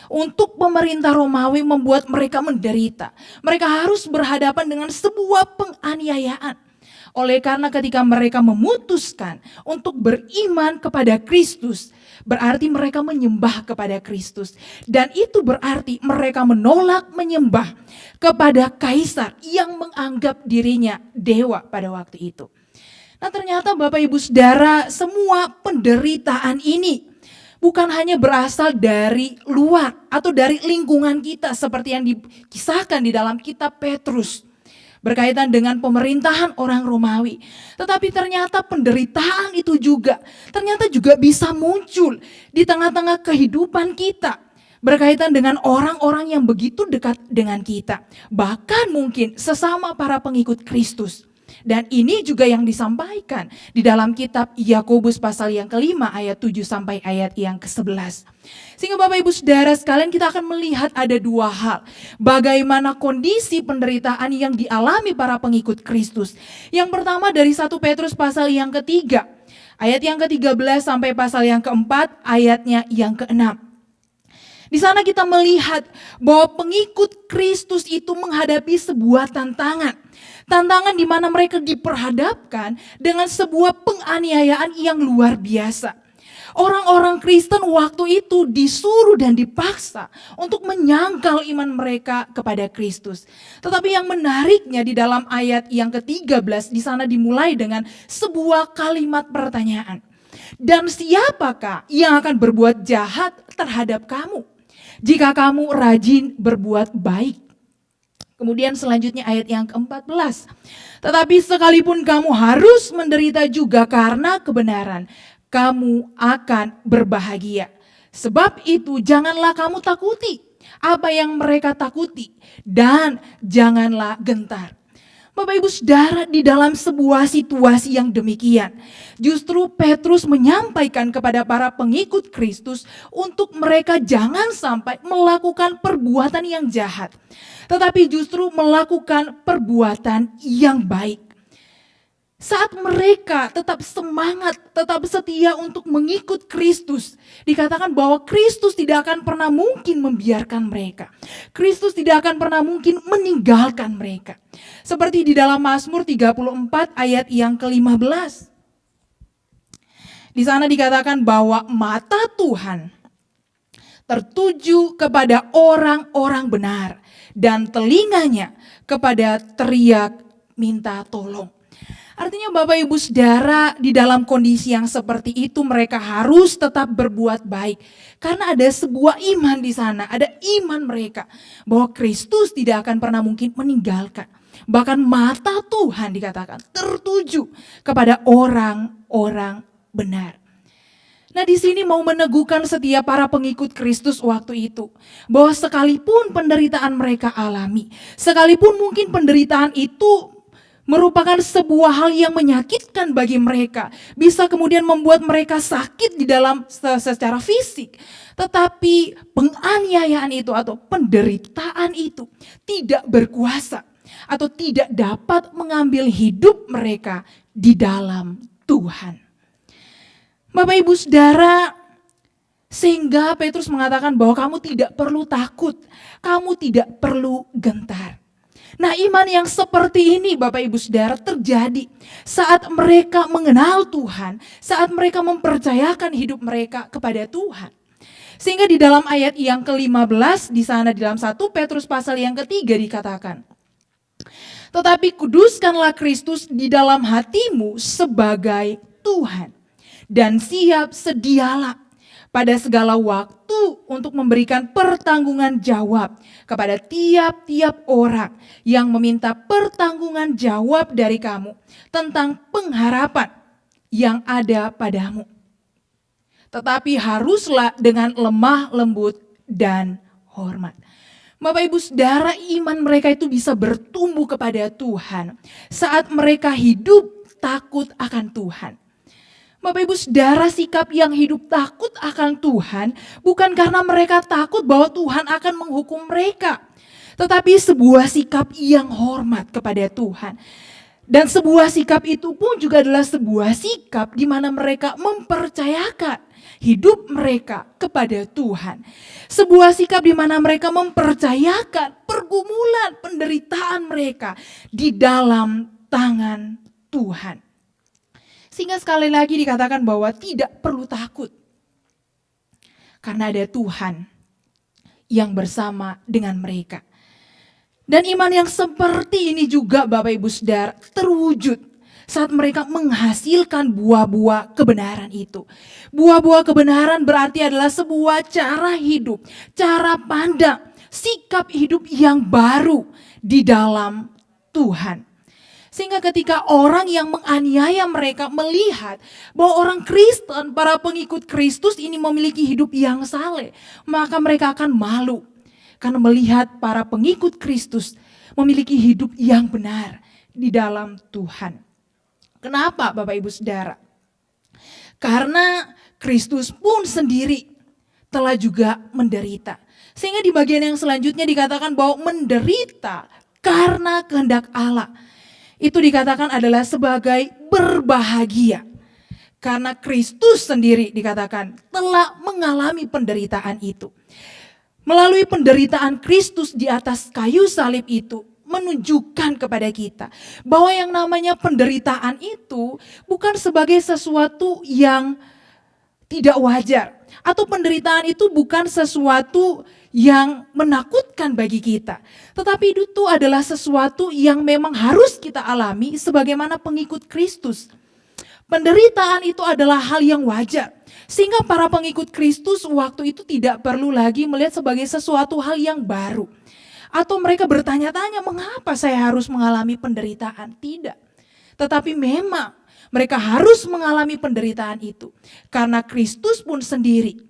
Untuk pemerintah Romawi membuat mereka menderita. Mereka harus berhadapan dengan sebuah penganiayaan. Oleh karena ketika mereka memutuskan untuk beriman kepada Kristus, berarti mereka menyembah kepada Kristus. Dan itu berarti mereka menolak menyembah kepada kaisar yang menganggap dirinya dewa pada waktu itu. Nah ternyata Bapak Ibu Saudara, semua penderitaan ini bukan hanya berasal dari luar atau dari lingkungan kita seperti yang dikisahkan di dalam kitab Petrus berkaitan dengan pemerintahan orang Romawi. Tetapi ternyata penderitaan itu juga bisa muncul di tengah-tengah kehidupan kita berkaitan dengan orang-orang yang begitu dekat dengan kita. Bahkan mungkin sesama para pengikut Kristus. Dan ini juga yang disampaikan di dalam kitab Yakobus pasal yang kelima ayat 7 sampai ayat yang ke-11. Sehingga Bapak Ibu Saudara sekalian, kita akan melihat ada dua hal. Bagaimana kondisi penderitaan yang dialami para pengikut Kristus. Yang pertama dari 1 Petrus pasal yang ketiga, ayat yang ke-13 sampai pasal yang keempat, ayatnya yang ke-6. Di sana kita melihat bahwa pengikut Kristus itu menghadapi sebuah tantangan. Tantangan di mana mereka diperhadapkan dengan sebuah penganiayaan yang luar biasa. Orang-orang Kristen waktu itu disuruh dan dipaksa untuk menyangkal iman mereka kepada Kristus. Tetapi yang menariknya di dalam ayat yang ke-13 di sana dimulai dengan sebuah kalimat pertanyaan. Dan siapakah yang akan berbuat jahat terhadap kamu jika kamu rajin berbuat baik? Kemudian selanjutnya ayat yang ke-14. Tetapi sekalipun kamu harus menderita juga karena kebenaran, kamu akan berbahagia. Sebab itu janganlah kamu takuti apa yang mereka takuti dan janganlah gentar. Bapak Ibu Saudara, di dalam sebuah situasi yang demikian, justru Petrus menyampaikan kepada para pengikut Kristus untuk mereka jangan sampai melakukan perbuatan yang jahat, tetapi justru melakukan perbuatan yang baik. Saat mereka tetap semangat, tetap setia untuk mengikut Kristus, dikatakan bahwa Kristus tidak akan pernah mungkin membiarkan mereka. Kristus tidak akan pernah mungkin meninggalkan mereka. Seperti di dalam Mazmur 34 ayat yang ke-15. Di sana dikatakan bahwa mata Tuhan tertuju kepada orang-orang benar dan telinganya kepada teriak minta tolong. Artinya Bapak Ibu Saudara, di dalam kondisi yang seperti itu mereka harus tetap berbuat baik. Karena ada sebuah iman di sana, ada iman mereka bahwa Kristus tidak akan pernah mungkin meninggalkan. Bahkan mata Tuhan dikatakan tertuju kepada orang-orang benar. Nah di sini mau meneguhkan setiap para pengikut Kristus waktu itu. Bahwa sekalipun penderitaan mereka alami, sekalipun mungkin penderitaan itu merupakan sebuah hal yang menyakitkan bagi mereka. Bisa kemudian membuat mereka sakit di dalam secara fisik. Tetapi penganiayaan itu atau penderitaan itu tidak berkuasa. Atau tidak dapat mengambil hidup mereka di dalam Tuhan. Bapak Ibu Saudara, sehingga Petrus mengatakan bahwa kamu tidak perlu takut. Kamu tidak perlu gentar. Nah iman yang seperti ini Bapak Ibu Saudara terjadi saat mereka mengenal Tuhan, saat mereka mempercayakan hidup mereka kepada Tuhan. Sehingga di dalam ayat yang ke-15 di sana di dalam 1 Petrus pasal yang ketiga dikatakan, tetapi kuduskanlah Kristus di dalam hatimu sebagai Tuhan. dan siap sedialah pada segala waktu untuk memberikan pertanggungan jawab kepada tiap-tiap orang yang meminta pertanggungan jawab dari kamu tentang pengharapan yang ada padamu. Tetapi haruslah dengan lemah lembut dan hormat. Bapak Ibu Saudara, iman mereka itu bisa bertumbuh kepada Tuhan saat mereka hidup takut akan Tuhan. Bapak Ibu Saudara, sikap yang hidup takut akan Tuhan bukan karena mereka takut bahwa Tuhan akan menghukum mereka, tetapi sebuah sikap yang hormat kepada Tuhan. Dan sebuah sikap itu pun juga adalah sebuah sikap di mana mereka mempercayakan hidup mereka kepada Tuhan. Sebuah sikap di mana mereka mempercayakan pergumulan, penderitaan mereka di dalam tangan Tuhan. Sehingga sekali lagi dikatakan bahwa tidak perlu takut. Karena ada Tuhan yang bersama dengan mereka. Dan iman yang seperti ini juga Bapak Ibu Saudara terwujud saat mereka menghasilkan buah-buah kebenaran itu. Buah-buah kebenaran berarti adalah sebuah cara hidup, cara pandang, sikap hidup yang baru di dalam Tuhan. Sehingga ketika orang yang menganiaya mereka melihat bahwa orang Kristen, para pengikut Kristus ini memiliki hidup yang saleh, maka mereka akan malu. Karena melihat para pengikut Kristus memiliki hidup yang benar di dalam Tuhan. Kenapa Bapak Ibu Saudara? Karena Kristus pun sendiri telah juga menderita. Sehingga di bagian yang selanjutnya dikatakan bahwa menderita karena kehendak Allah. Itu dikatakan adalah sebagai berbahagia. Karena Kristus sendiri dikatakan telah mengalami penderitaan itu. Melalui penderitaan Kristus di atas kayu salib itu menunjukkan kepada kita bahwa yang namanya penderitaan itu bukan sebagai sesuatu yang tidak wajar. Atau penderitaan itu bukan sesuatu yang menakutkan bagi kita. Tetapi itu adalah sesuatu yang memang harus kita alami sebagaimana pengikut Kristus. Penderitaan itu adalah hal yang wajar. Sehingga para pengikut Kristus waktu itu tidak perlu lagi melihat sebagai sesuatu hal yang baru. Atau mereka bertanya-tanya, mengapa saya harus mengalami penderitaan? Tidak. Tetapi memang mereka harus mengalami penderitaan itu. Karena Kristus pun sendiri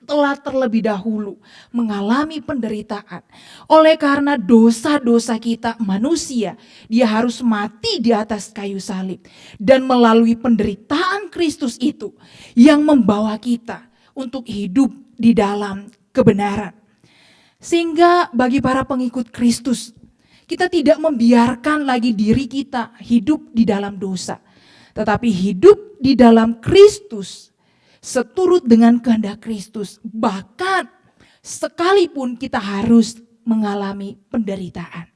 telah terlebih dahulu mengalami penderitaan. Oleh karena dosa-dosa kita manusia, dia harus mati di atas kayu salib. Dan melalui penderitaan Kristus itu yang membawa kita untuk hidup di dalam kebenaran. Sehingga bagi para pengikut Kristus, kita tidak membiarkan lagi diri kita hidup di dalam dosa. Tetapi hidup di dalam Kristus, seturut dengan kehendak Kristus. Bahkan sekalipun kita harus mengalami penderitaan.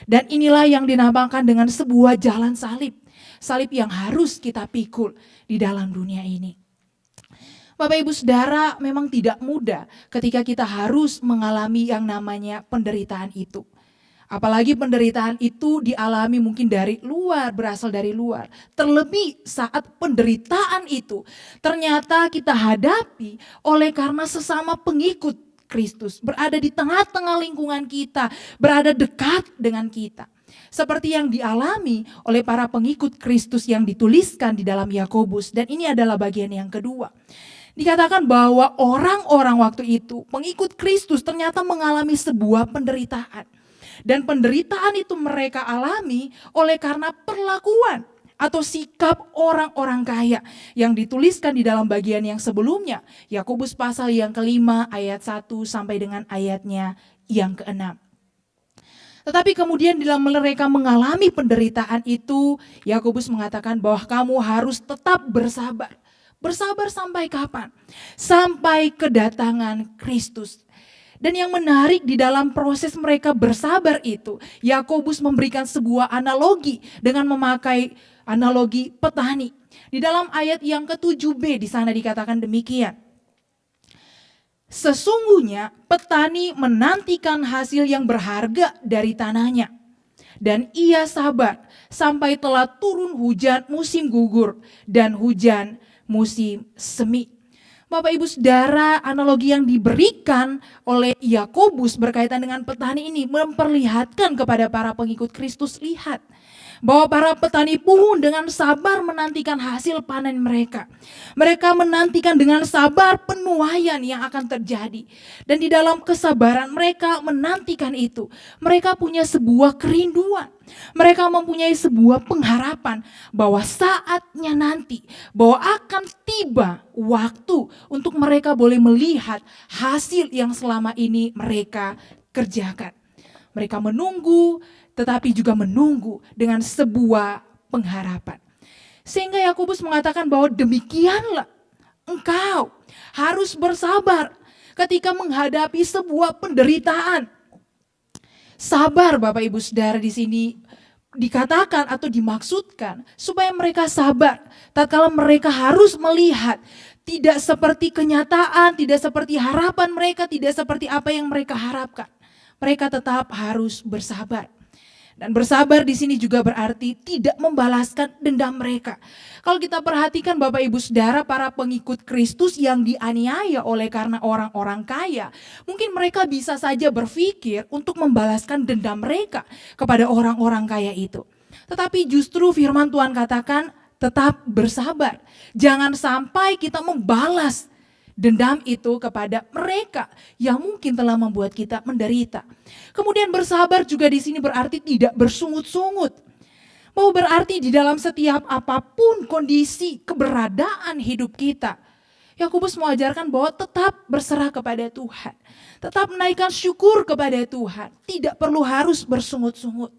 Dan inilah yang dinamakan dengan sebuah jalan salib. Salib yang harus kita pikul di dalam dunia ini. Bapak Ibu Saudara, memang tidak mudah ketika kita harus mengalami yang namanya penderitaan itu. Apalagi penderitaan itu dialami mungkin dari luar, berasal dari luar. Terlebih saat penderitaan itu ternyata kita hadapi oleh karena sesama pengikut Kristus. Berada di tengah-tengah lingkungan kita, berada dekat dengan kita. Seperti yang dialami oleh para pengikut Kristus yang dituliskan di dalam Yakobus. Dan ini adalah bagian yang kedua. Dikatakan bahwa orang-orang waktu itu, pengikut Kristus ternyata mengalami sebuah penderitaan. Dan penderitaan itu mereka alami oleh karena perlakuan atau sikap orang-orang kaya yang dituliskan di dalam bagian yang sebelumnya. Yakobus pasal yang ke-5 ayat 1 sampai dengan ayatnya yang ke-6. Tetapi kemudian dalam mereka mengalami penderitaan itu, Yakobus mengatakan bahwa kamu harus tetap bersabar. Bersabar sampai kapan? Sampai kedatangan Kristus. Dan yang menarik di dalam proses mereka bersabar itu, Yakobus memberikan sebuah analogi dengan memakai analogi petani. Di dalam ayat yang ke-7b di sana dikatakan demikian. Sesungguhnya petani menantikan hasil yang berharga dari tanahnya. Dan ia sabar sampai telah turun hujan musim gugur dan hujan musim semi. Bapak Ibu Saudara, analogi yang diberikan oleh Yakobus berkaitan dengan petani ini memperlihatkan kepada para pengikut Kristus, lihat bahwa para petani pun dengan sabar menantikan hasil panen mereka. Mereka menantikan dengan sabar penuaian yang akan terjadi. Dan di dalam kesabaran mereka menantikan itu, mereka punya sebuah kerinduan. Mereka mempunyai sebuah pengharapan bahwa saatnya nanti, bahwa akan tiba waktu untuk mereka boleh melihat hasil yang selama ini mereka kerjakan. Mereka menunggu, tetapi juga menunggu dengan sebuah pengharapan. Sehingga Yakobus mengatakan bahwa demikianlah engkau harus bersabar ketika menghadapi sebuah penderitaan. Sabar Bapak Ibu Saudara di sini dikatakan atau dimaksudkan supaya mereka sabar tatkala mereka harus melihat tidak seperti kenyataan, tidak seperti harapan mereka, tidak seperti apa yang mereka harapkan. Mereka tetap harus bersabar. Dan bersabar di sini juga berarti tidak membalaskan dendam mereka. Kalau kita perhatikan Bapak Ibu Saudara, para pengikut Kristus yang dianiaya oleh karena orang-orang kaya, mungkin mereka bisa saja berpikir untuk membalaskan dendam mereka kepada orang-orang kaya itu. Tetapi justru firman Tuhan katakan tetap bersabar. Jangan sampai kita membalas dendam itu kepada mereka yang mungkin telah membuat kita menderita. Kemudian bersabar juga di sini berarti tidak bersungut-sungut. Mau berarti di dalam setiap apapun kondisi keberadaan hidup kita, Yakobus mengajarkan bahwa tetap berserah kepada Tuhan. Tetap menaikkan syukur kepada Tuhan. Tidak perlu harus bersungut-sungut.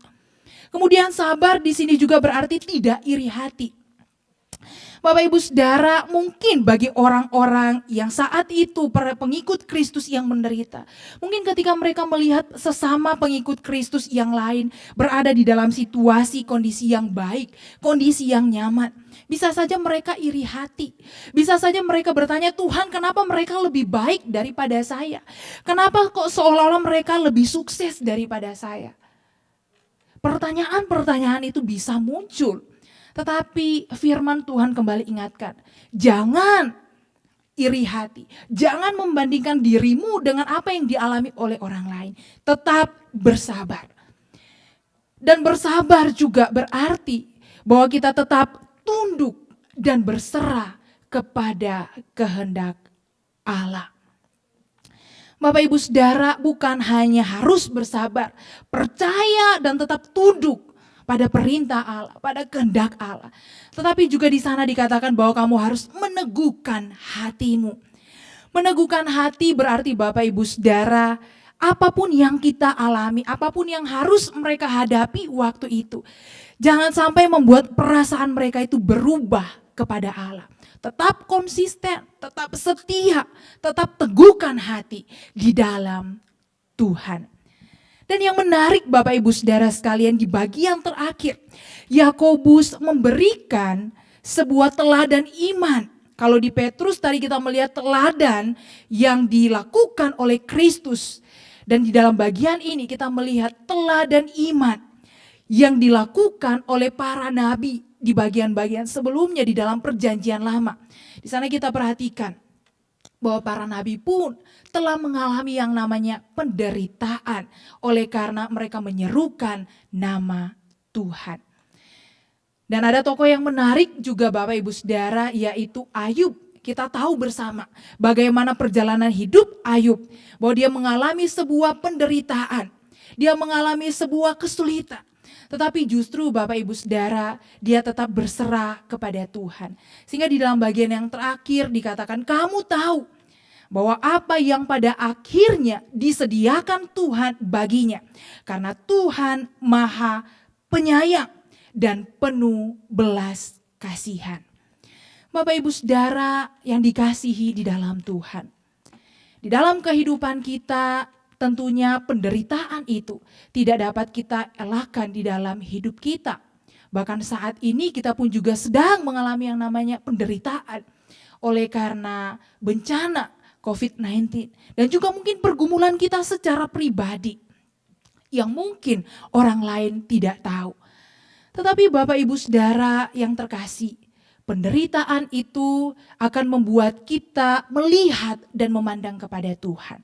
Kemudian sabar di sini juga berarti tidak iri hati. Bapak Ibu Saudara, mungkin bagi orang-orang yang saat itu para pengikut Kristus yang menderita, mungkin ketika mereka melihat sesama pengikut Kristus yang lain berada di dalam situasi kondisi yang baik, kondisi yang nyaman, bisa saja mereka iri hati. Bisa saja mereka bertanya, Tuhan kenapa mereka lebih baik daripada saya? Kenapa kok seolah-olah mereka lebih sukses daripada saya? Pertanyaan-pertanyaan itu bisa muncul. Tetapi firman Tuhan kembali ingatkan, jangan iri hati, jangan membandingkan dirimu dengan apa yang dialami oleh orang lain. Tetap bersabar. Dan bersabar juga berarti bahwa kita tetap tunduk dan berserah kepada kehendak Allah. Bapak Ibu Saudara, bukan hanya harus bersabar, percaya dan tetap tunduk pada perintah Allah, pada kehendak Allah. Tetapi juga di sana dikatakan bahwa kamu harus meneguhkan hatimu. Meneguhkan hati berarti Bapak Ibu Saudara, apapun yang kita alami, apapun yang harus mereka hadapi waktu itu, jangan sampai membuat perasaan mereka itu berubah kepada Allah. Tetap konsisten, tetap setia, tetap teguhkan hati di dalam Tuhan. Dan yang menarik Bapak Ibu Saudara sekalian, di bagian terakhir Yakobus memberikan sebuah teladan iman. Kalau di Petrus tadi kita melihat teladan yang dilakukan oleh Kristus. Dan di dalam bagian ini kita melihat teladan iman yang dilakukan oleh para nabi di bagian-bagian sebelumnya di dalam perjanjian lama. Di sana kita perhatikan bahwa para nabi pun telah mengalami yang namanya penderitaan oleh karena mereka menyerukan nama Tuhan. Dan ada tokoh yang menarik juga Bapak Ibu Saudara, yaitu Ayub. Kita tahu bersama bagaimana perjalanan hidup Ayub, bahwa dia mengalami sebuah penderitaan, dia mengalami sebuah kesulitan. Tetapi justru Bapak Ibu Saudara, dia tetap berserah kepada Tuhan. Sehingga di dalam bagian yang terakhir dikatakan, kamu tahu bahwa apa yang pada akhirnya disediakan Tuhan baginya. Karena Tuhan Maha Penyayang dan penuh belas kasihan. Bapak Ibu Saudara yang dikasihi di dalam Tuhan. Di dalam kehidupan kita, tentunya penderitaan itu tidak dapat kita elakkan di dalam hidup kita. Bahkan saat ini kita pun juga sedang mengalami yang namanya penderitaan oleh karena bencana COVID-19. Dan juga mungkin pergumulan kita secara pribadi yang mungkin orang lain tidak tahu. Tetapi Bapak Ibu Saudara yang terkasih, Penderitaan itu akan membuat kita melihat dan memandang kepada Tuhan.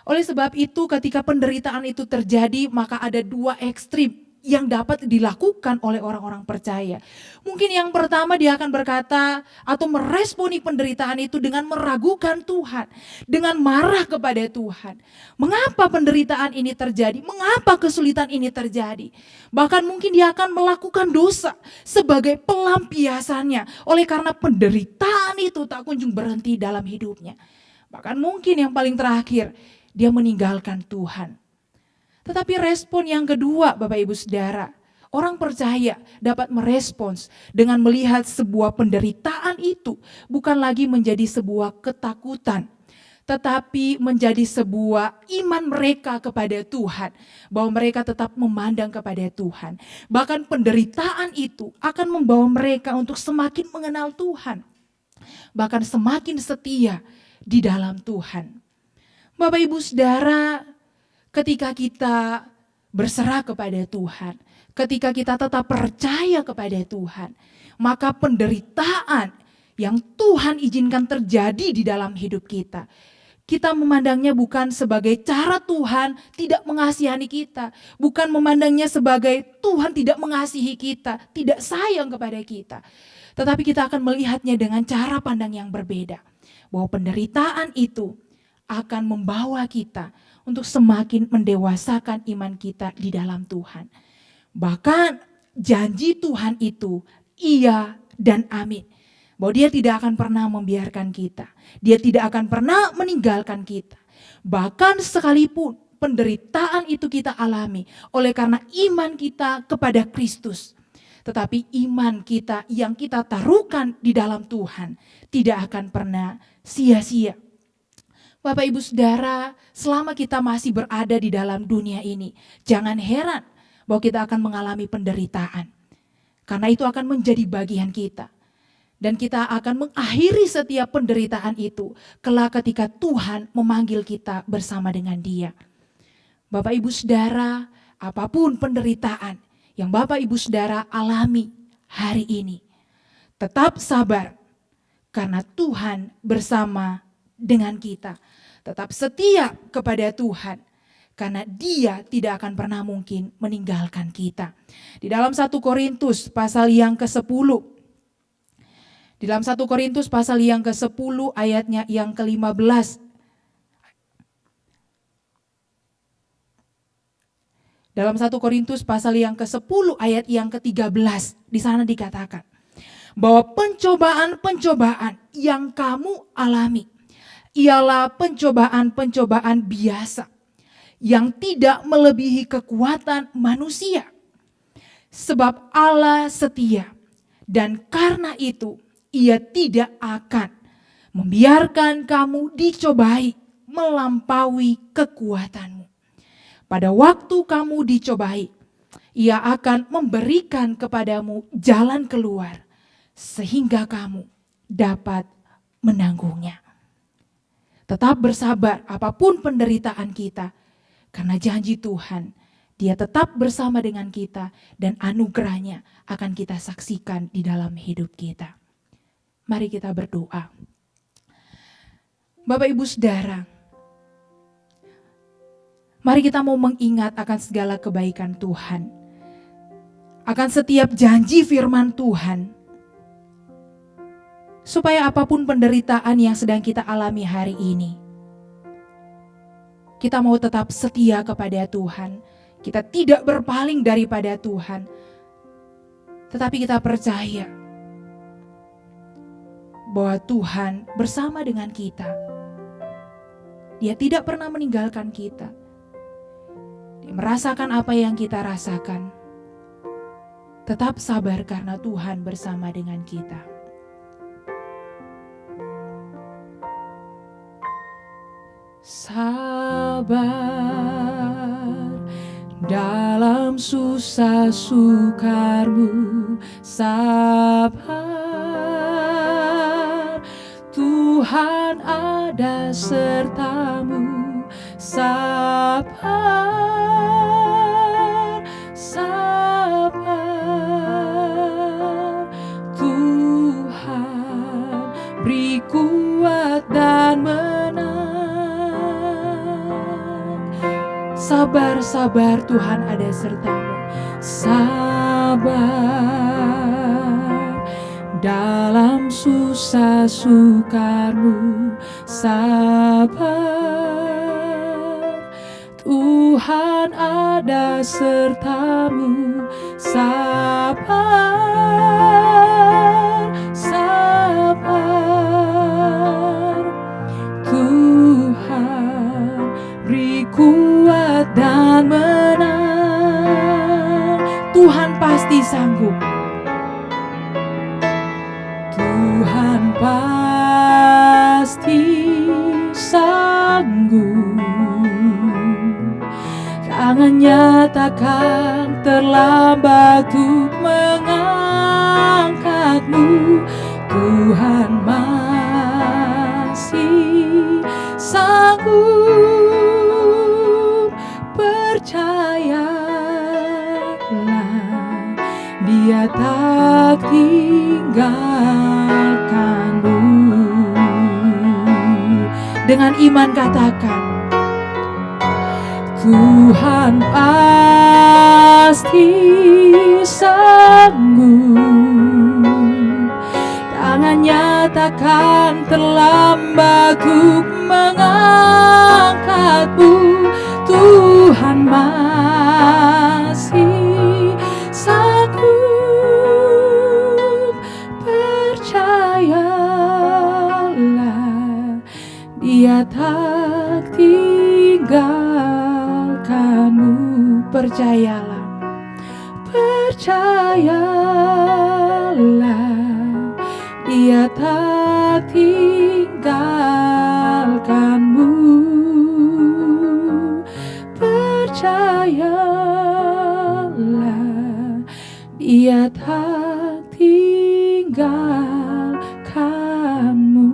Oleh sebab itu ketika penderitaan itu terjadi, maka ada dua ekstrim yang dapat dilakukan oleh orang-orang percaya. Mungkin yang pertama dia akan berkata atau meresponi penderitaan itu dengan meragukan Tuhan, dengan marah kepada Tuhan. Mengapa penderitaan ini terjadi? Mengapa kesulitan ini terjadi? Bahkan mungkin dia akan melakukan dosa sebagai pelampiasannya oleh karena penderitaan itu tak kunjung berhenti dalam hidupnya. Bahkan mungkin yang paling terakhir, dia meninggalkan Tuhan. Tetapi respon yang kedua, Bapak Ibu Saudara, orang percaya dapat merespons dengan melihat sebuah penderitaan itu bukan lagi menjadi sebuah ketakutan, tetapi menjadi sebuah iman mereka kepada Tuhan, bahwa mereka tetap memandang kepada Tuhan. Bahkan penderitaan itu akan membawa mereka untuk semakin mengenal Tuhan, bahkan semakin setia di dalam Tuhan. Bapak Ibu Saudara, ketika kita berserah kepada Tuhan, ketika kita tetap percaya kepada Tuhan, maka penderitaan yang Tuhan izinkan terjadi di dalam hidup kita, kita memandangnya bukan sebagai cara Tuhan tidak mengasihani kita, bukan memandangnya sebagai Tuhan tidak mengasihi kita, tidak sayang kepada kita. Tetapi kita akan melihatnya dengan cara pandang yang berbeda, bahwa penderitaan itu akan membawa kita untuk semakin mendewasakan iman kita di dalam Tuhan. Bahkan janji Tuhan itu iya dan amin. Bahwa dia tidak akan pernah membiarkan kita. Dia tidak akan pernah meninggalkan kita. Bahkan sekalipun penderitaan itu kita alami oleh karena iman kita kepada Kristus. Tetapi iman kita yang kita taruhkan di dalam Tuhan tidak akan pernah sia-sia. Bapak Ibu Saudara, selama kita masih berada di dalam dunia ini, jangan heran bahwa kita akan mengalami penderitaan. Karena itu akan menjadi bagian kita. Dan kita akan mengakhiri setiap penderitaan itu kelak ketika Tuhan memanggil kita bersama dengan Dia. Bapak Ibu Saudara, apapun penderitaan yang Bapak Ibu Saudara alami hari ini, tetap sabar karena Tuhan bersama dengan kita. Tetap setia kepada Tuhan karena Dia tidak akan pernah mungkin meninggalkan kita. Di dalam 1 Korintus pasal yang ke-10, di dalam 1 Korintus pasal yang ke-10 ayatnya yang ke-15. Dalam 1 Korintus pasal yang ke-10 ayat yang ke-13, di sana dikatakan bahwa pencobaan-pencobaan yang kamu alami ialah pencobaan-pencobaan biasa yang tidak melebihi kekuatan manusia. Sebab Allah setia dan karena itu Ia tidak akan membiarkan kamu dicobai melampaui kekuatanmu. Pada waktu kamu dicobai, Ia akan memberikan kepadamu jalan keluar sehingga kamu dapat menanggungnya. Tetap bersabar apapun penderitaan kita, karena janji Tuhan, Dia tetap bersama dengan kita dan anugerahnya akan kita saksikan di dalam hidup kita. Mari kita berdoa. Bapak Ibu Saudara, mari kita mau mengingat akan segala kebaikan Tuhan, akan setiap janji firman Tuhan, supaya apapun penderitaan yang sedang kita alami hari ini, kita mau tetap setia kepada Tuhan. Kita tidak berpaling daripada Tuhan. Tetapi kita percaya bahwa Tuhan bersama dengan kita. Dia tidak pernah meninggalkan kita. Dia merasakan apa yang kita rasakan. Tetap sabar karena Tuhan bersama dengan kita. Sabar dalam susah sukarmu, sabar, Tuhan ada sertamu, sabar, sabar, Tuhan sabar Tuhan ada sertamu. Sabar dalam susah sukarmu, sabar Tuhan ada sertamu. Sabar, sabar Tuhan beri kuat dan menang. Tuhan pasti sanggup. Tuhan pasti sanggup. Tangannya takkan terlambat untuk mengangkatmu. Tuhan masih sanggup. Percayalah, Dia tak tinggalkanmu. Dengan iman katakan, Tuhan pasti sanggup. Tangannya takkan terlambat untuk mengangkatmu. Tuhan masih sanggup. Percayalah, Dia tak tinggalkanmu. Percayalah, percayalah, Dia tak tinggalkanmu. Percayalah, Dia tak tinggalkanmu.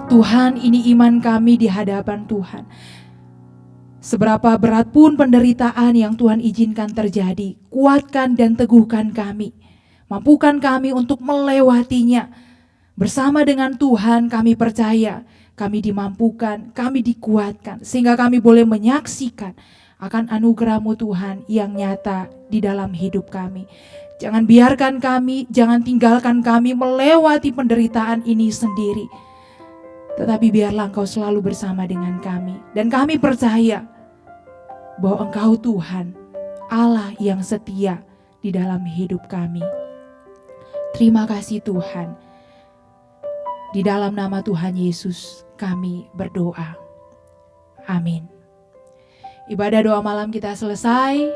Tuhan, ini iman kami di hadapan Tuhan. Seberapa berat pun penderitaan yang Tuhan izinkan terjadi, kuatkan dan teguhkan kami. Mampukan kami untuk melewatinya. Bersama dengan Tuhan kami percaya, kami dimampukan, kami dikuatkan. Sehingga kami boleh menyaksikan akan anugerah-Mu Tuhan yang nyata di dalam hidup kami. Jangan biarkan kami, jangan tinggalkan kami melewati penderitaan ini sendiri. Tetapi biarlah Engkau selalu bersama dengan kami. Dan kami percaya bahwa Engkau Tuhan, Allah yang setia di dalam hidup kami. Terima kasih Tuhan. Di dalam nama Tuhan Yesus kami berdoa. Amin. Ibadah doa malam kita selesai.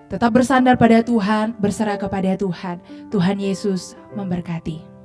Tetap bersandar pada Tuhan, berserah kepada Tuhan. Tuhan Yesus memberkati.